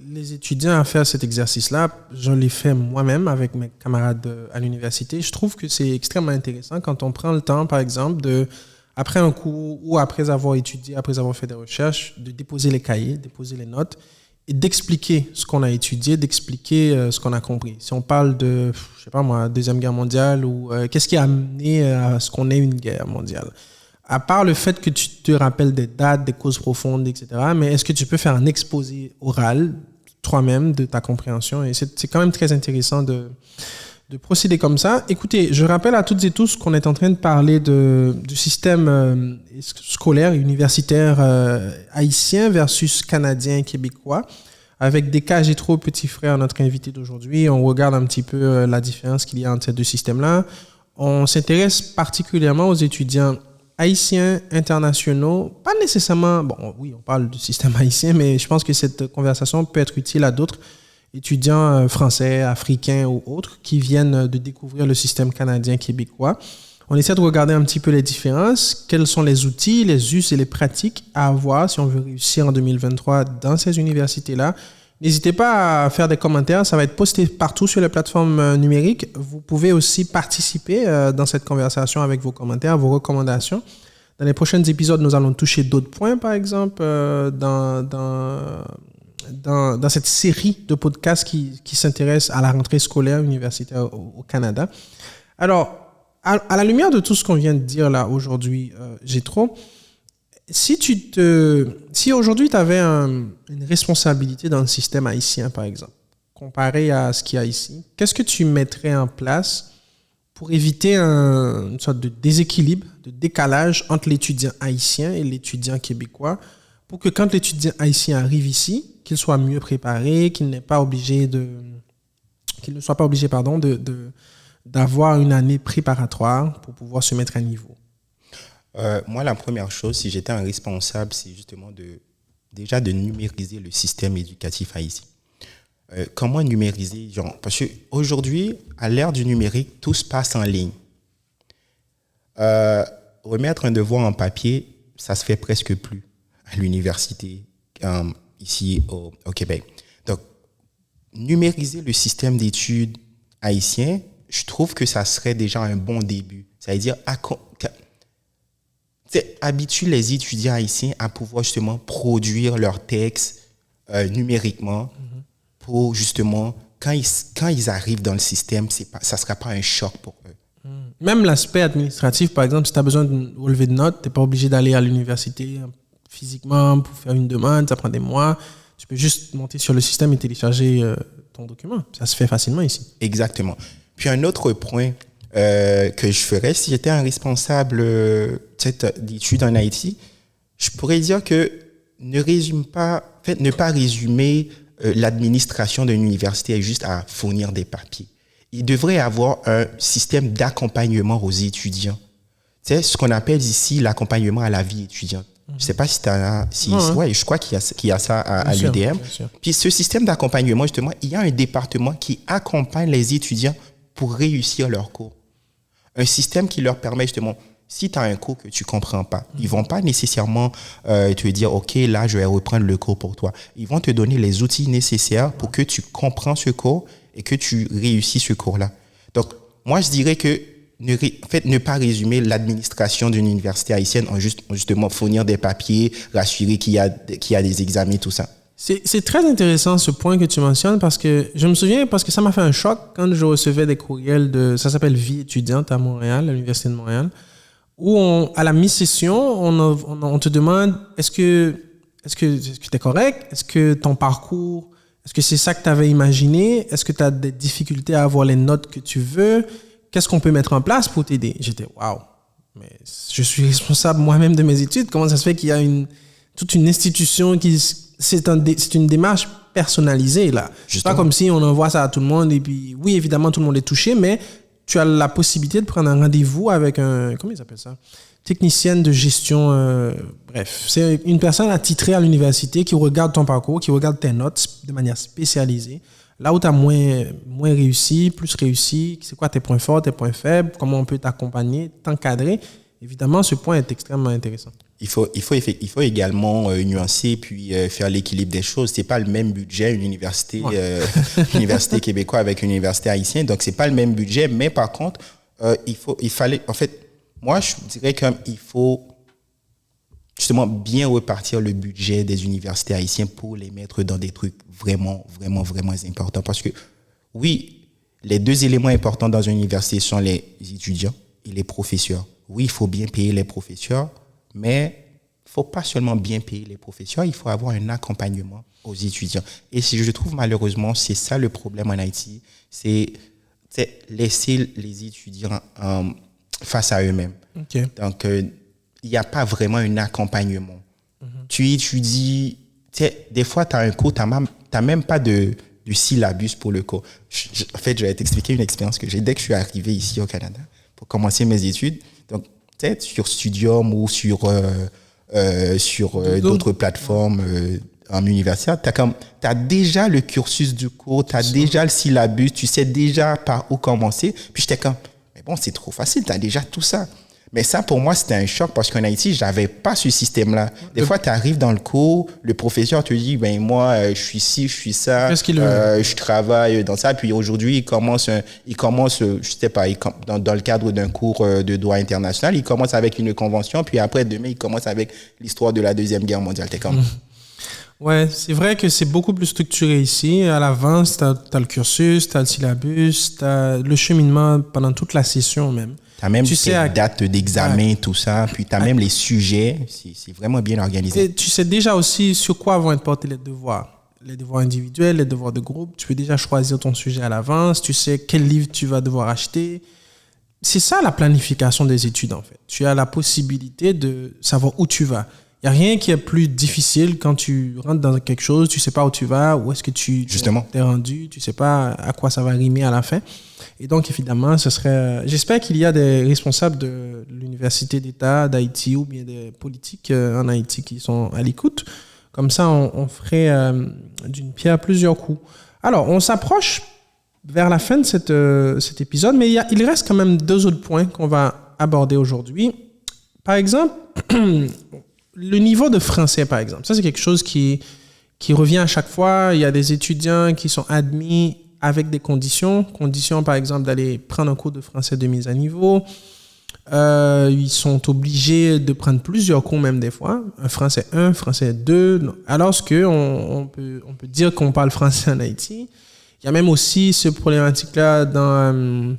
Speaker 1: les étudiants à faire cet exercice-là. Je l'ai fait moi-même avec mes camarades à l'université. Je trouve que c'est extrêmement intéressant quand on prend le temps, par exemple, après un cours ou après avoir étudié, après avoir fait des recherches, de déposer les cahiers, déposer les notes et d'expliquer ce qu'on a étudié, d'expliquer ce qu'on a compris. Si on parle de, je sais pas moi, Deuxième Guerre mondiale ou qu'est-ce qui a amené à ce qu'on ait une guerre mondiale. À part le fait que tu te rappelles des dates, des causes profondes, etc., mais est-ce que tu peux faire un exposé oral toi-même de ta compréhension? Et c'est quand même très intéressant de procéder comme ça. Écoutez, je rappelle à toutes et tous qu'on est en train de parler du système scolaire et universitaire haïtien versus canadien et québécois, avec Deka Gétro, petit frère, notre invité d'aujourd'hui. On regarde un petit peu la différence qu'il y a entre ces deux systèmes-là. On s'intéresse particulièrement aux étudiants haïtiens internationaux, pas nécessairement, bon oui, on parle du système haïtien, mais je pense que cette conversation peut être utile à d'autres étudiants français, africains ou autres qui viennent de découvrir le système canadien québécois. On essaie de regarder un petit peu les différences, quels sont les outils, les us et les pratiques à avoir si on veut réussir en 2023 dans ces universités-là. N'hésitez pas à faire des commentaires, ça va être posté partout sur les plateformes numériques. Vous pouvez aussi participer dans cette conversation avec vos commentaires, vos recommandations. Dans les prochains épisodes, nous allons toucher d'autres points, par exemple, dans cette série de podcasts qui s'intéressent à la rentrée scolaire universitaire au Canada. Alors, à la lumière de tout ce qu'on vient de dire là aujourd'hui, Gétro, si aujourd'hui tu avais une responsabilité dans le système haïtien, par exemple, comparé à ce qu'il y a ici, qu'est-ce que tu mettrais en place pour éviter une sorte de déséquilibre, de décalage entre l'étudiant haïtien et l'étudiant québécois, pour que quand l'étudiant haïtien arrive ici, qu'il soit mieux préparé, qu'il ne soit pas obligé d'avoir une année préparatoire pour pouvoir se mettre à niveau?
Speaker 2: Moi, la première chose, si j'étais un responsable, c'est justement déjà de numériser le système éducatif haïtien. Comment numériser? Parce qu'aujourd'hui, à l'ère du numérique, tout se passe en ligne. Remettre un devoir en papier, ça se fait presque plus à l'université, ici au Québec. Donc, numériser le système d'études haïtien, je trouve que ça serait déjà un bon début. C'est-à-dire habitue les étudiants haïtiens à pouvoir justement produire leurs textes numériquement pour justement, quand ils arrivent dans le système, ça ne sera pas un choc pour eux.
Speaker 1: Même l'aspect administratif, par exemple, si tu as besoin de relever de notes, tu n'es pas obligé d'aller à l'université physiquement pour faire une demande, ça prend des mois. Tu peux juste monter sur le système et télécharger ton document. Ça se fait facilement ici.
Speaker 2: Exactement. Puis un autre point que je ferais si j'étais un responsable d'études en Haïti, je pourrais dire que ne pas résumer l'administration d'une université juste à fournir des papiers. il devrait y avoir un système d'accompagnement aux étudiants. C'est ce qu'on appelle ici l'accompagnement à la vie étudiante. Je ne sais pas si tu as... Ouais, je crois qu'il y a ça à l'UDM. Puis ce système d'accompagnement, justement, il y a un département qui accompagne les étudiants pour réussir leur cours. Un système qui leur permet justement, si tu as un cours que tu ne comprends pas, ils ne vont pas nécessairement te dire, OK, là, je vais reprendre le cours pour toi. Ils vont te donner les outils nécessaires pour que tu comprends ce cours et que tu réussis ce cours-là. Donc, moi, je dirais que ne pas résumer l'administration d'une université haïtienne en justement fournir des papiers, rassurer qu'il y a des examens, tout ça.
Speaker 1: C'est très intéressant ce point que tu mentionnes parce que je me souviens, parce que ça m'a fait un choc quand je recevais des courriels ça s'appelle Vie étudiante à Montréal, à l'Université de Montréal, où à la mi-session, on te demande est-ce que tu es correct? Est-ce que ton parcours, est-ce que c'est ça que tu avais imaginé? Est-ce que tu as des difficultés à avoir les notes que tu veux? Qu'est-ce qu'on peut mettre en place pour t'aider? J'étais, waouh, mais je suis responsable moi-même de mes études. Comment ça se fait qu'il y a toute une institution c'est une démarche personnalisée, là. C'est pas comme si on envoie ça à tout le monde et puis, oui, évidemment, tout le monde est touché, mais tu as la possibilité de prendre un rendez-vous avec comment ils appellent ça? Technicienne de gestion, bref. C'est une personne attitrée à l'université qui regarde ton parcours, qui regarde tes notes de manière spécialisée. Là où tu as moins réussi, plus réussi, c'est quoi tes points forts, tes points faibles, comment on peut t'accompagner, t'encadrer. Évidemment, ce point est extrêmement intéressant.
Speaker 2: Il faut également nuancer puis faire l'équilibre des choses. C'est pas le même budget une université université québécoise avec une université haïtienne, donc c'est pas le même budget. Mais par contre, moi je dirais qu'il faut justement bien repartir le budget des universités haïtiennes pour les mettre dans des trucs vraiment, vraiment, vraiment importants. Parce que oui, les deux éléments importants dans une université sont les étudiants et les professeurs. Oui, il faut bien payer les professeurs, mais il ne faut pas seulement bien payer les professeurs, il faut avoir un accompagnement aux étudiants. Et si je trouve malheureusement, c'est ça le problème en Haïti, c'est laisser les étudiants face à eux-mêmes.
Speaker 1: Okay.
Speaker 2: Donc, il n'y a pas vraiment un accompagnement. Tu étudies, des fois, tu as un cours, tu n'as même pas de syllabus pour le cours. En fait, je vais t'expliquer une expérience que j'ai dès que je suis arrivé ici au Canada pour commencer mes études. Donc, peut-être sur Studium ou sur d'autres plateformes en université, tu as déjà le cursus du cours, tu as déjà le syllabus, tu sais déjà par où commencer. Puis j'étais comme, mais bon, c'est trop facile, tu as déjà tout ça. Mais ça, pour moi, c'était un choc parce qu'en Haïti, je n'avais pas ce système-là. Des fois, tu arrives dans le cours, le professeur te dit, ben moi, je suis ci, je suis ça, je travaille dans ça. Puis aujourd'hui, il commence, je sais pas, dans le cadre d'un cours de droit international, il commence avec une convention, puis après, demain, il commence avec l'histoire de la Deuxième Guerre mondiale. T'es comme...
Speaker 1: Ouais, c'est vrai que c'est beaucoup plus structuré ici. À l'avance, tu as le cursus, tu as le syllabus, tu as le cheminement pendant toute la session même.
Speaker 2: Tu as même tes dates d'examen, tout ça. Puis tu as même les sujets. C'est vraiment bien organisé.
Speaker 1: Et tu sais déjà aussi sur quoi vont être portés les devoirs. Les devoirs individuels, les devoirs de groupe. Tu peux déjà choisir ton sujet à l'avance. Tu sais quel livre tu vas devoir acheter. C'est ça la planification des études en fait. Tu as la possibilité de savoir où tu vas. Il n'y a rien qui est plus difficile quand tu rentres dans quelque chose, tu ne sais pas où tu vas, où est-ce que tu t'es rendu, tu ne sais pas à quoi ça va rimer à la fin. Et donc, évidemment, j'espère qu'il y a des responsables de l'Université d'État d'Haïti ou bien des politiques en Haïti qui sont à l'écoute. Comme ça, on ferait d'une pierre plusieurs coups. Alors, on s'approche vers la fin de cet épisode, mais il reste quand même 2 autres points qu'on va aborder aujourd'hui. Par exemple, le niveau de français, par exemple. Ça, c'est quelque chose qui revient à chaque fois. Il y a des étudiants qui sont admis avec des conditions. Conditions, par exemple, d'aller prendre un cours de français de mise à niveau. Ils sont obligés de prendre plusieurs cours, même des fois. Un français 1, français 2. Alors qu'on peut dire qu'on parle français en Haïti. Il y a même aussi ce problématique-là dans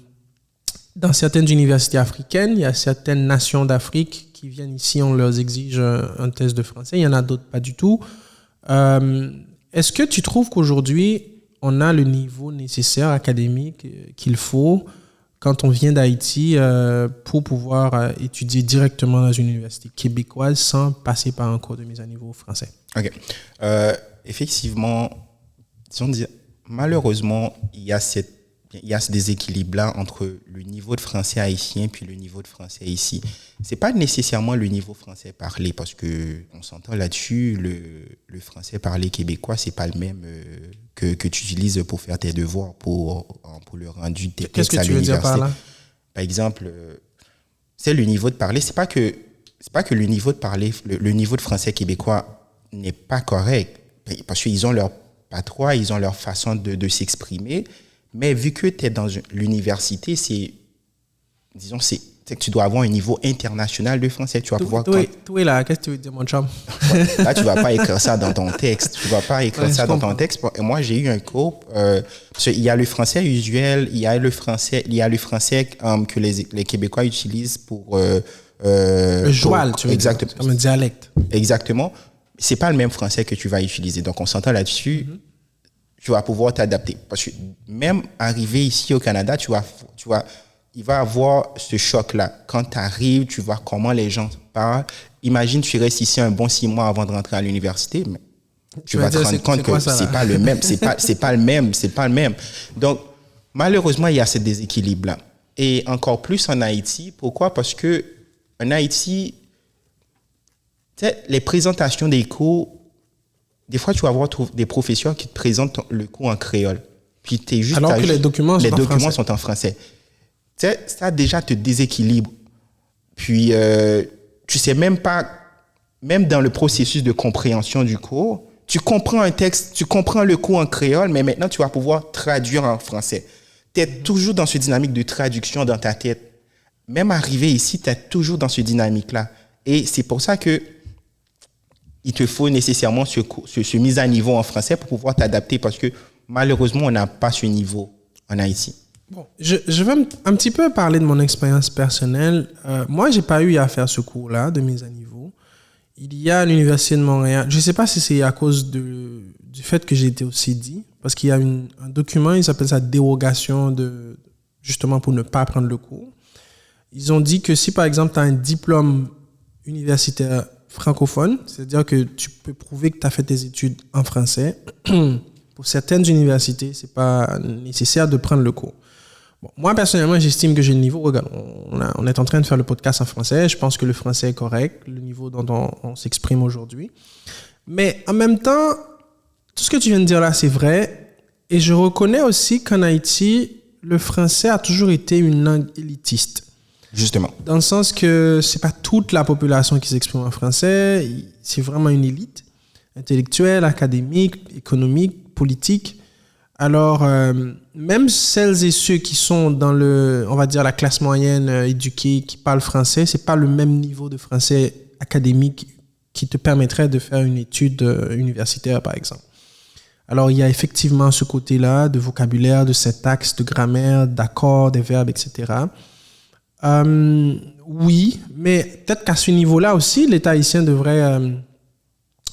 Speaker 1: certaines universités africaines. Il y a certaines nations d'Afrique qui viennent ici, on leur exige un test de français. Il y en a d'autres pas du tout. Est-ce que tu trouves qu'aujourd'hui, on a le niveau nécessaire académique qu'il faut quand on vient d'Haïti pour pouvoir étudier directement dans une université québécoise sans passer par un cours de mise à niveau français?
Speaker 2: OK. Effectivement, malheureusement, il y a cette il y a ce déséquilibre-là entre le niveau de français haïtien puis le niveau de français ici. C'est pas nécessairement le niveau français parlé, parce que on s'entend là-dessus, le français parlé québécois, c'est pas le même que tu utilises pour faire tes devoirs, pour le rendu de tes textes à l'université. Qu'est-ce que tu veux dire par là? Par exemple, c'est le niveau de parler, c'est pas que le niveau de parler, le niveau de français québécois n'est pas correct, parce qu'ils ont leur patois, ils ont leur façon de s'exprimer. Mais vu que tu es dans l'université, c'est que tu dois avoir un niveau international de français. Tu vas pouvoir.
Speaker 1: Toi, là, qu'est-ce que tu veux dire, mon chum?
Speaker 2: Là, tu vas pas écrire ça dans ton texte. Tu vas pas écrire ça dans ton texte. Et moi, j'ai eu un cours. Il y a le français usuel, il y a le français que les Québécois utilisent pour.
Speaker 1: Le joual, tu veux dire. Comme un dialecte.
Speaker 2: Exactement. C'est pas le même français que tu vas utiliser. Donc, on s'entend là-dessus. Mm-hmm. Tu vas pouvoir t'adapter. Parce que même arrivé ici au Canada, il va avoir ce choc-là. Quand tu arrives, tu vois comment les gens parlent. Imagine, tu restes ici un bon 6 mois avant de rentrer à l'université, mais tu vas te rendre compte que c'est pas le même. C'est pas le même. Donc, malheureusement, il y a ce déséquilibre-là. Et encore plus en Haïti. Pourquoi? Parce que en Haïti, les présentations des cours, des fois, tu vas avoir des professeurs qui te présentent le cours en créole. Puis
Speaker 1: alors que les documents
Speaker 2: sont en français. Tu sais, ça déjà te déséquilibre. Puis, tu sais même pas, même dans le processus de compréhension du cours, tu comprends un texte, tu comprends le cours en créole, mais maintenant, tu vas pouvoir traduire en français. Tu es toujours dans cette dynamique de traduction dans ta tête. Même arrivé ici, tu es toujours dans cette dynamique-là. Et c'est pour ça que il te faut nécessairement ce mise à niveau en français pour pouvoir t'adapter, parce que malheureusement, on n'a pas ce niveau en Haïti.
Speaker 1: Bon, je vais un petit peu parler de mon expérience personnelle. Moi, j'ai pas eu à faire ce cours-là de mise à niveau. Il y a à l'Université de Montréal, je ne sais pas si c'est à cause du fait que j'ai été au CEDI, parce qu'il y a un document, il s'appelle ça dérogation justement pour ne pas prendre le cours. Ils ont dit que si par exemple tu as un diplôme universitaire francophone, c'est-à-dire que tu peux prouver que tu as fait tes études en français, pour certaines universités, c'est pas nécessaire de prendre le cours. Bon, moi, personnellement, j'estime que j'ai le niveau. Regarde, on est en train de faire le podcast en français. Je pense que le français est correct, le niveau dont on s'exprime aujourd'hui. Mais en même temps, tout ce que tu viens de dire là, c'est vrai. Et je reconnais aussi qu'en Haïti, le français a toujours été une langue élitiste.
Speaker 2: Justement.
Speaker 1: Dans le sens que c'est pas toute la population qui s'exprime en français. C'est vraiment une élite intellectuelle, académique, économique, politique. Alors, même celles et ceux qui sont dans on va dire, la classe moyenne éduquée, qui parlent français, c'est pas le même niveau de français académique qui te permettrait de faire une étude universitaire, par exemple. Alors, il y a effectivement ce côté-là de vocabulaire, de syntaxe, de grammaire, d'accords, des verbes, etc. Oui, mais peut-être qu'à ce niveau-là aussi, l'État haïtien devrait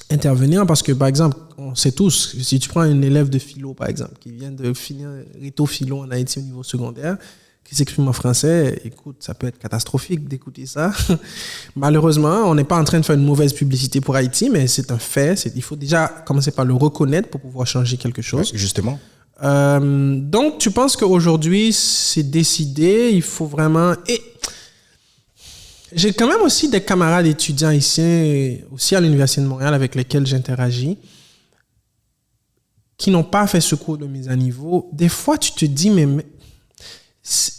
Speaker 1: intervenir, parce que, par exemple, on sait tous, si tu prends un élève de philo, par exemple, qui vient de finir Rito Philo en Haïti au niveau secondaire, qui s'exprime en français, écoute, ça peut être catastrophique d'écouter ça. Malheureusement, on n'est pas en train de faire une mauvaise publicité pour Haïti, mais c'est un fait. Il faut déjà commencer par le reconnaître pour pouvoir changer quelque chose.
Speaker 2: Ouais, justement.
Speaker 1: Donc, tu penses qu'aujourd'hui, c'est décidé, il faut vraiment... Et j'ai quand même aussi des camarades étudiants ici, aussi à l'Université de Montréal, avec lesquels j'interagis, qui n'ont pas fait ce cours de mise à niveau. Des fois, tu te dis, mais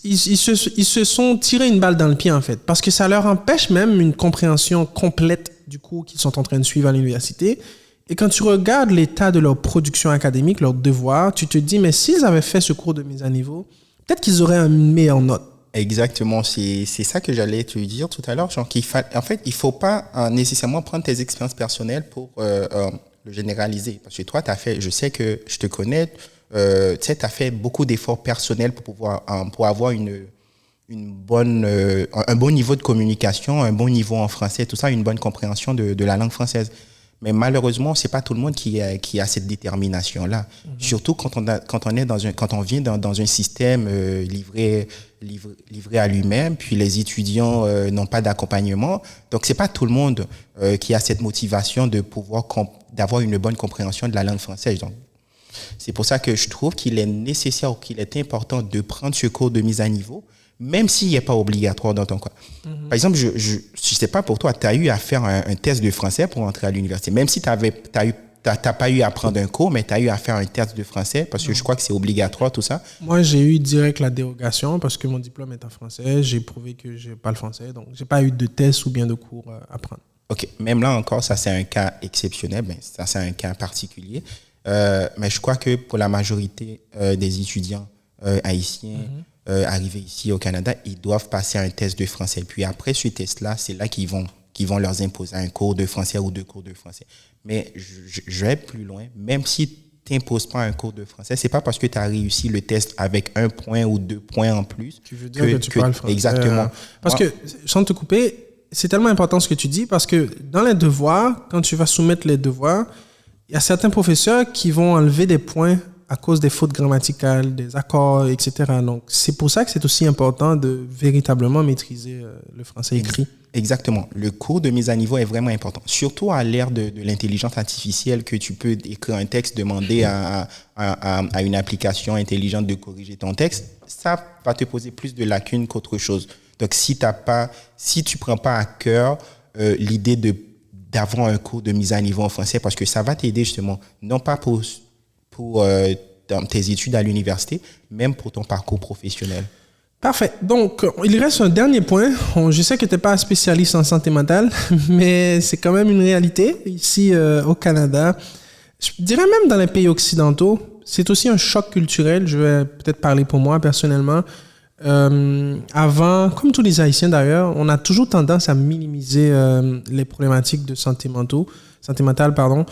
Speaker 1: ils se sont tirés une balle dans le pied, en fait, parce que ça leur empêche même une compréhension complète du cours qu'ils sont en train de suivre à l'université. Et quand tu regardes l'état de leur production académique, leurs devoirs, tu te dis, mais s'ils avaient fait ce cours de mise à niveau, peut-être qu'ils auraient une meilleure note.
Speaker 2: Exactement, c'est ça que j'allais te dire tout à l'heure. Genre en fait, il faut pas nécessairement prendre tes expériences personnelles pour le généraliser. Parce que toi, je sais que je te connais, tu sais, tu as fait beaucoup d'efforts personnels pour avoir un bon niveau de communication, un bon niveau en français, tout ça, une bonne compréhension de la langue française. Mais malheureusement, c'est pas tout le monde qui a cette détermination-là. Mm-hmm. Surtout quand on vient dans un système livré à lui-même, puis les étudiants n'ont pas d'accompagnement. Donc, c'est pas tout le monde qui a cette motivation de pouvoir d'avoir une bonne compréhension de la langue française. Donc, C'est pour ça que je trouve qu'il est nécessaire ou qu'il est important de prendre ce cours de mise à niveau, même s'il n'est pas obligatoire dans ton cas. Par exemple, je sais pas pour toi, tu as eu à faire un test de français pour entrer à l'université, même si t'as pas eu à prendre un cours, mais tu as eu à faire un test de français parce que je crois que c'est obligatoire, tout ça.
Speaker 1: Moi, j'ai eu direct la dérogation parce que mon diplôme est en français. J'ai prouvé que je n'ai pas le français. Donc, je n'ai pas eu de test ou bien de cours à prendre.
Speaker 2: OK. Même là encore, ça, c'est un cas exceptionnel. Ben, ça, c'est un cas particulier. Mais je crois que pour la majorité des étudiants haïtiens arrivés ici au Canada, ils doivent passer un test de français. Puis après ce test-là, c'est là qu'ils vont leur imposer un cours de français ou 2 cours de français. Mais je vais plus loin. Même si tu n'imposes pas un cours de français, c'est pas parce que tu as réussi le test avec 1 point ou 2 points en plus.
Speaker 1: Tu veux dire que tu parles français.
Speaker 2: Exactement.
Speaker 1: Parce que, sans te couper, c'est tellement important ce que tu dis parce que dans les devoirs, quand tu vas soumettre les devoirs, il y a certains professeurs qui vont enlever des points à cause des fautes grammaticales, des accords, etc. Donc, c'est pour ça que c'est aussi important de véritablement maîtriser le français écrit.
Speaker 2: Exactement. Le cours de mise à niveau est vraiment important. Surtout à l'ère de l'intelligence artificielle que tu peux écrire un texte, demander à une application intelligente de corriger ton texte. Ça va te poser plus de lacunes qu'autre chose. Donc, si tu prends pas à cœur l'idée d'avoir un cours de mise à niveau en français, parce que ça va t'aider justement, non pas pour dans tes études à l'université, même pour ton parcours professionnel.
Speaker 1: Parfait. Donc, il reste un dernier point. Je sais que tu n'es pas spécialiste en santé mentale, mais c'est quand même une réalité ici au Canada. Je dirais même dans les pays occidentaux, c'est aussi un choc culturel. Je vais peut-être parler pour moi personnellement. Avant, comme tous les Haïtiens d'ailleurs, on a toujours tendance à minimiser les problématiques de santé mentale, pardon.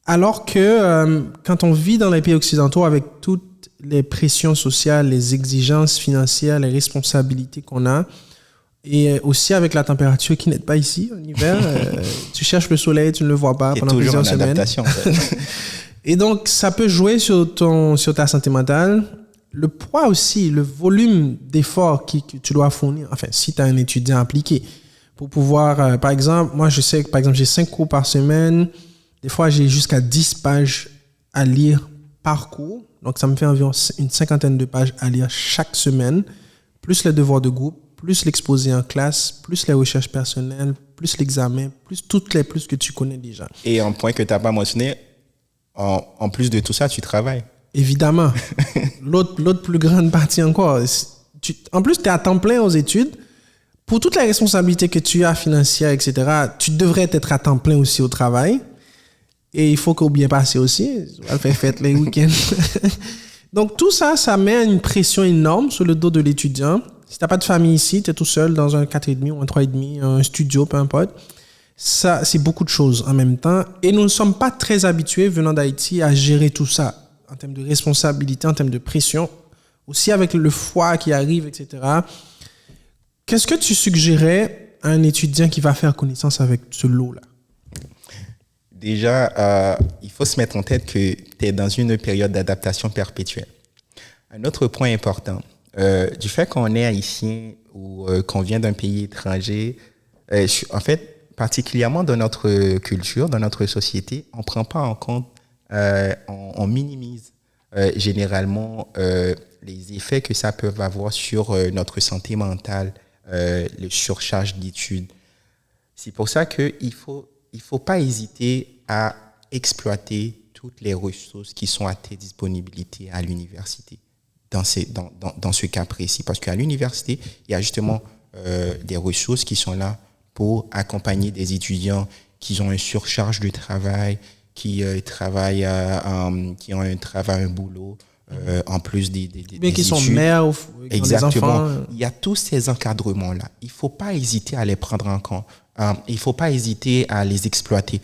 Speaker 1: Alors que quand on vit dans les pays occidentaux avec toutes les pressions sociales, les exigences financières, les responsabilités qu'on a, et aussi avec la température qui n'est pas ici en hiver, tu cherches le soleil, tu ne le vois pas pendant plusieurs semaines.
Speaker 2: Adaptation, en fait.
Speaker 1: Et donc, ça peut jouer sur ta santé mentale. Le poids aussi, le volume d'efforts que tu dois fournir, enfin, si tu es un étudiant appliqué, pour pouvoir, par exemple, moi je sais que par exemple j'ai 5 cours par semaine, des fois j'ai jusqu'à 10 pages à lire par cours, donc ça me fait environ une 50aine de pages à lire chaque semaine, plus les devoirs de groupe, plus l'exposé en classe, plus les recherches personnelles, plus l'examen, plus toutes les plus que tu connais déjà.
Speaker 2: Et un point que tu n'as pas mentionné, en plus de tout ça, tu travailles.
Speaker 1: Évidemment. L'autre plus grande partie encore. En plus, tu es à temps plein aux études. Pour toutes les responsabilités que tu as financières, etc., tu devrais être à temps plein aussi au travail. Et il faut qu'on bien passer aussi. On va le faire fête les week-ends. Donc, tout ça, ça met une pression énorme sur le dos de l'étudiant. Si tu n'as pas de famille ici, tu es tout seul dans un 4,5 ou un 3,5, un studio, peu importe. Ça, c'est beaucoup de choses en même temps. Et nous ne sommes pas très habitués, venant d'Haïti, à gérer tout ça en termes de responsabilité, en termes de pression, aussi avec le froid qui arrive, etc. Qu'est-ce que tu suggérais à un étudiant qui va faire connaissance avec ce lot-là?
Speaker 2: Déjà, il faut se mettre en tête que tu es dans une période d'adaptation perpétuelle. Un autre point important, du fait qu'on est haïtien ou qu'on vient d'un pays étranger, en fait, particulièrement dans notre culture, dans notre société, on ne prend pas en compte, on minimise généralement les effets que ça peut avoir sur notre santé mentale, le surcharge d'études. C'est pour ça qu'il faut pas hésiter à exploiter toutes les ressources qui sont à tes disponibilités à l'université, dans ce cas précis. Parce qu'à l'université, il y a justement des ressources qui sont là pour accompagner des étudiants qui ont une surcharge de travail, qui travaillent, qui ont un travail, un boulot, en plus des
Speaker 1: bien qu'ils
Speaker 2: études.
Speaker 1: sont mères ou
Speaker 2: Exactement.
Speaker 1: des enfants.
Speaker 2: Il y a tous ces encadrements-là. Il ne faut pas hésiter à les prendre en compte. Il ne faut pas hésiter à les exploiter.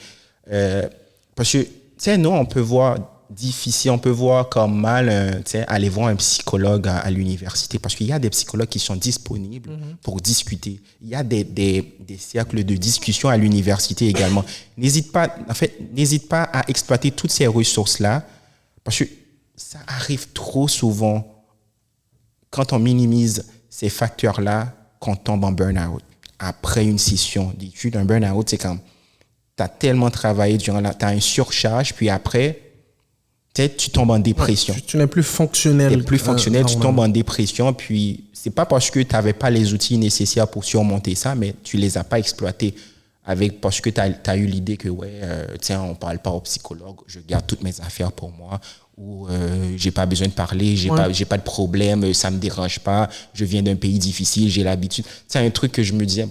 Speaker 2: Parce que, tu sais, nous, on peut voir difficile, on peut voir comme mal, tu sais, aller voir un psychologue à l'université, parce qu'il y a des psychologues qui sont disponibles pour discuter. Il y a des cercles de discussion à l'université également. N'hésite pas à exploiter toutes ces ressources-là, parce que ça arrive trop souvent quand on minimise ces facteurs-là, qu'on tombe en burn-out. Après une session d'études, un burn-out, c'est comme tu as tellement travaillé tu as une surcharge, puis après, peut-être tu tombes en dépression.
Speaker 1: Tu n'es plus fonctionnel.
Speaker 2: Tu n'es plus fonctionnel, tu tombes en dépression, puis c'est pas parce que tu n'avais pas les outils nécessaires pour surmonter ça, mais tu les as pas exploités parce que tu as eu l'idée que, tiens, on parle pas au psychologue, je garde toutes mes affaires pour moi, ou j'ai pas besoin de parler, j'ai pas de problème, ça me dérange pas, je viens d'un pays difficile, j'ai l'habitude. C'est un truc que je me disais,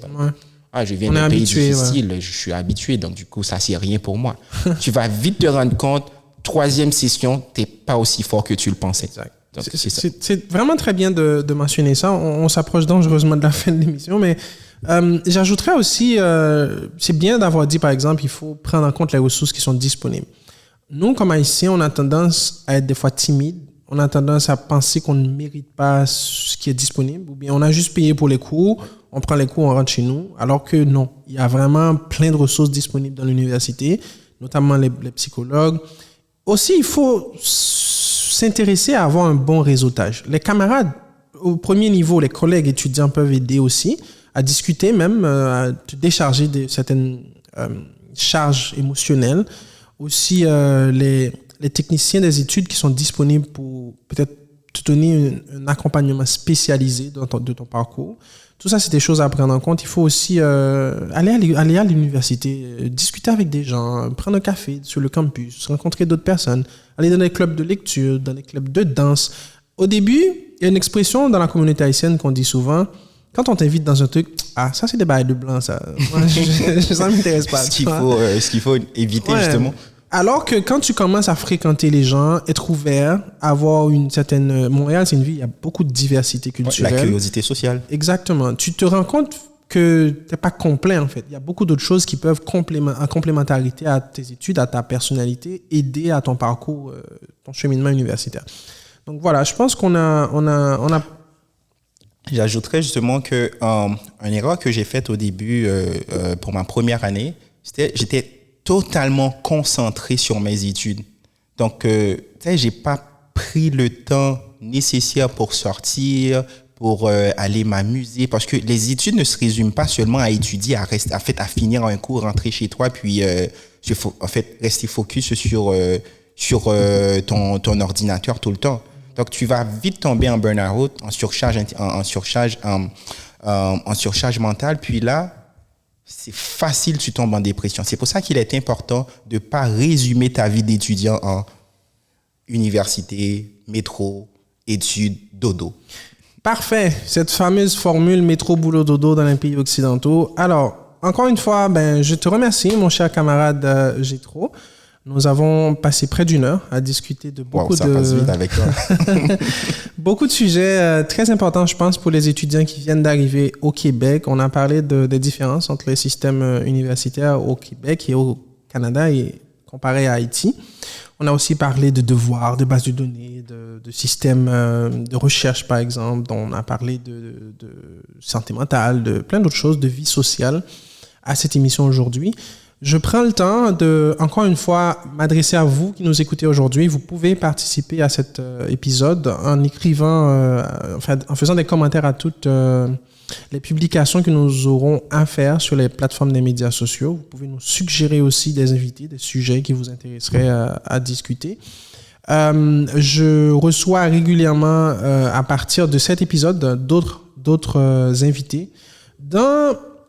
Speaker 2: je viens d'un pays difficile, je suis habitué, donc du coup, ça c'est rien pour moi. Tu vas vite te rendre compte, 3e session, tu n'es pas aussi fort que tu le pensais.
Speaker 1: Exact. C'est vraiment très bien de mentionner ça. On s'approche dangereusement de la fin de l'émission, mais j'ajouterais aussi, c'est bien d'avoir dit, par exemple, il faut prendre en compte les ressources qui sont disponibles. Nous, comme Haïtiens, on a tendance à être des fois timides. On a tendance à penser qu'on ne mérite pas ce qui est disponible, ou bien on a juste payé pour les cours, on prend les cours, on rentre chez nous, alors que non. Il y a vraiment plein de ressources disponibles dans l'université, notamment les psychologues. Aussi, il faut s'intéresser à avoir un bon réseautage. Les camarades, au premier niveau, les collègues étudiants peuvent aider aussi à discuter, même à te décharger de certaines charges émotionnelles. Aussi, les techniciens des études qui sont disponibles pour peut-être te donner un accompagnement spécialisé de ton parcours. Tout ça, c'est des choses à prendre en compte. Il faut aussi aller à l'université, discuter avec des gens, prendre un café sur le campus, rencontrer d'autres personnes, aller dans des clubs de lecture, dans des clubs de danse. Au début, il y a une expression dans la communauté haïtienne qu'on dit souvent, quand on t'invite dans un truc, ça c'est des bails de blanc, ça. Moi, ça ne m'intéresse pas.
Speaker 2: Ce qu'il faut éviter, justement.
Speaker 1: Alors que quand tu commences à fréquenter les gens, être ouvert, avoir une certaine... Montréal, c'est une ville, il y a beaucoup de diversité culturelle.
Speaker 2: La curiosité sociale.
Speaker 1: Exactement. Tu te rends compte que tu n'es pas complet, en fait. Il y a beaucoup d'autres choses qui peuvent, en complémentarité à tes études, à ta personnalité, aider à ton parcours, ton cheminement universitaire. Donc voilà, je pense qu'on a...
Speaker 2: J'ajouterais justement que une erreur que j'ai faite au début pour ma première année, j'étais totalement concentré sur mes études. Donc, tu sais, j'ai pas pris le temps nécessaire pour sortir, pour aller m'amuser, parce que les études ne se résument pas seulement à étudier, à finir un cours, rentrer chez toi, puis rester focus sur ton ordinateur tout le temps. Donc, tu vas vite tomber en burn-out, en surcharge mentale, puis là, c'est facile, tu tombes en dépression. C'est pour ça qu'il est important de ne pas résumer ta vie d'étudiant en université, métro, études, dodo.
Speaker 1: Parfait. Cette fameuse formule métro, boulot, dodo dans les pays occidentaux. Alors, encore une fois, je te remercie, mon cher camarade Gétro. Nous avons passé près d'1 heure à discuter de beaucoup
Speaker 2: ça passe vite avec toi.
Speaker 1: Beaucoup de sujets très importants, je pense, pour les étudiants qui viennent d'arriver au Québec. On a parlé des différences entre les systèmes universitaires au Québec et au Canada et comparé à Haïti. On a aussi parlé de devoirs, de bases de données, de systèmes de recherche, par exemple. On a parlé de santé mentale, de plein d'autres choses, de vie sociale à cette émission aujourd'hui. Je prends le temps de, encore une fois, m'adresser à vous qui nous écoutez aujourd'hui. Vous pouvez participer à cet épisode en écrivant, en faisant des commentaires à toutes les publications que nous aurons à faire sur les plateformes des médias sociaux. Vous pouvez nous suggérer aussi des invités, des sujets qui vous intéresseraient à discuter. Je reçois régulièrement, à partir de cet épisode, d'autres invités.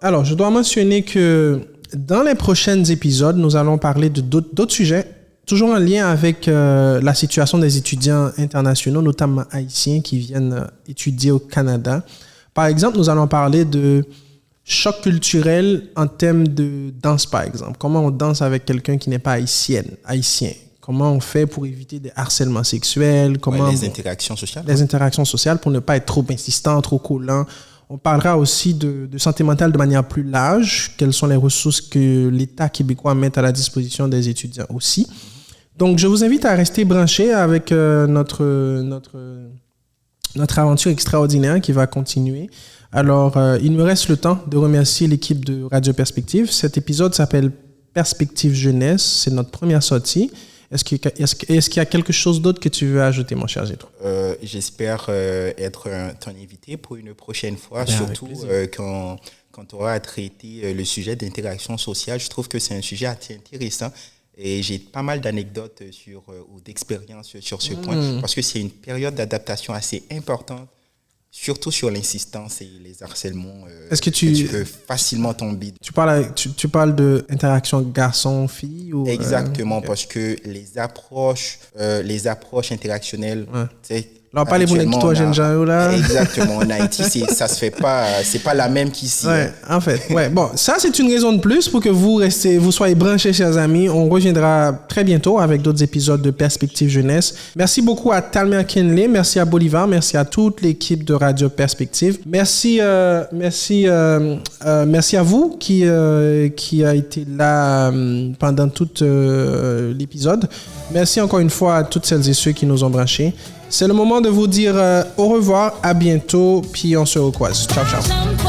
Speaker 1: Alors, je dois mentionner que dans les prochains épisodes, nous allons parler d'autres sujets, toujours en lien avec la situation des étudiants internationaux, notamment haïtiens qui viennent étudier au Canada. Par exemple, nous allons parler de choc culturel en termes de danse, par exemple. Comment on danse avec quelqu'un qui n'est pas haïtien. Comment on fait pour éviter des harcèlements sexuels.
Speaker 2: Les interactions sociales.
Speaker 1: Les interactions sociales pour ne pas être trop insistant, trop collant. On parlera aussi de santé mentale de manière plus large. Quelles sont les ressources que l'État québécois met à la disposition des étudiants aussi. Donc, je vous invite à rester branchés avec notre aventure extraordinaire qui va continuer. Alors, il me reste le temps de remercier l'équipe de Radio Perspective. Cet épisode s'appelle Perspective Jeunesse. C'est notre première sortie. Est-ce qu'il y a quelque chose d'autre que tu veux ajouter, mon cher Gétro?
Speaker 2: J'espère être ton invité pour une prochaine fois, surtout quand tu auras à traiter le sujet d'interaction sociale. Je trouve que c'est un sujet assez intéressant. Et j'ai pas mal d'anecdotes ou d'expériences sur ce point, parce que c'est une période d'adaptation assez importante, surtout sur l'insistance et les harcèlements.
Speaker 1: Est-ce que
Speaker 2: tu peux facilement tomber.
Speaker 1: Tu parles de interaction garçon-fille ou
Speaker 2: Exactement, parce que les approches interactionnelles, tu sais,
Speaker 1: là, on parle de toi, jeune gens, là.
Speaker 2: Exactement. En Haïti, ça se fait pas, c'est pas la même qu'ici.
Speaker 1: Ouais, en fait. Ouais. Bon, ça, c'est une raison de plus pour que vous soyez branchés, chers amis. On reviendra très bientôt avec d'autres épisodes de Perspective Jeunesse. Merci beaucoup à Talmer Kinley. Merci à Bolivar. Merci à toute l'équipe de Radio Perspective. Merci à vous qui a été là pendant tout l'épisode. Merci encore une fois à toutes celles et ceux qui nous ont branchés. C'est le moment de vous dire au revoir, à bientôt, puis on se recroise. Ciao, ciao.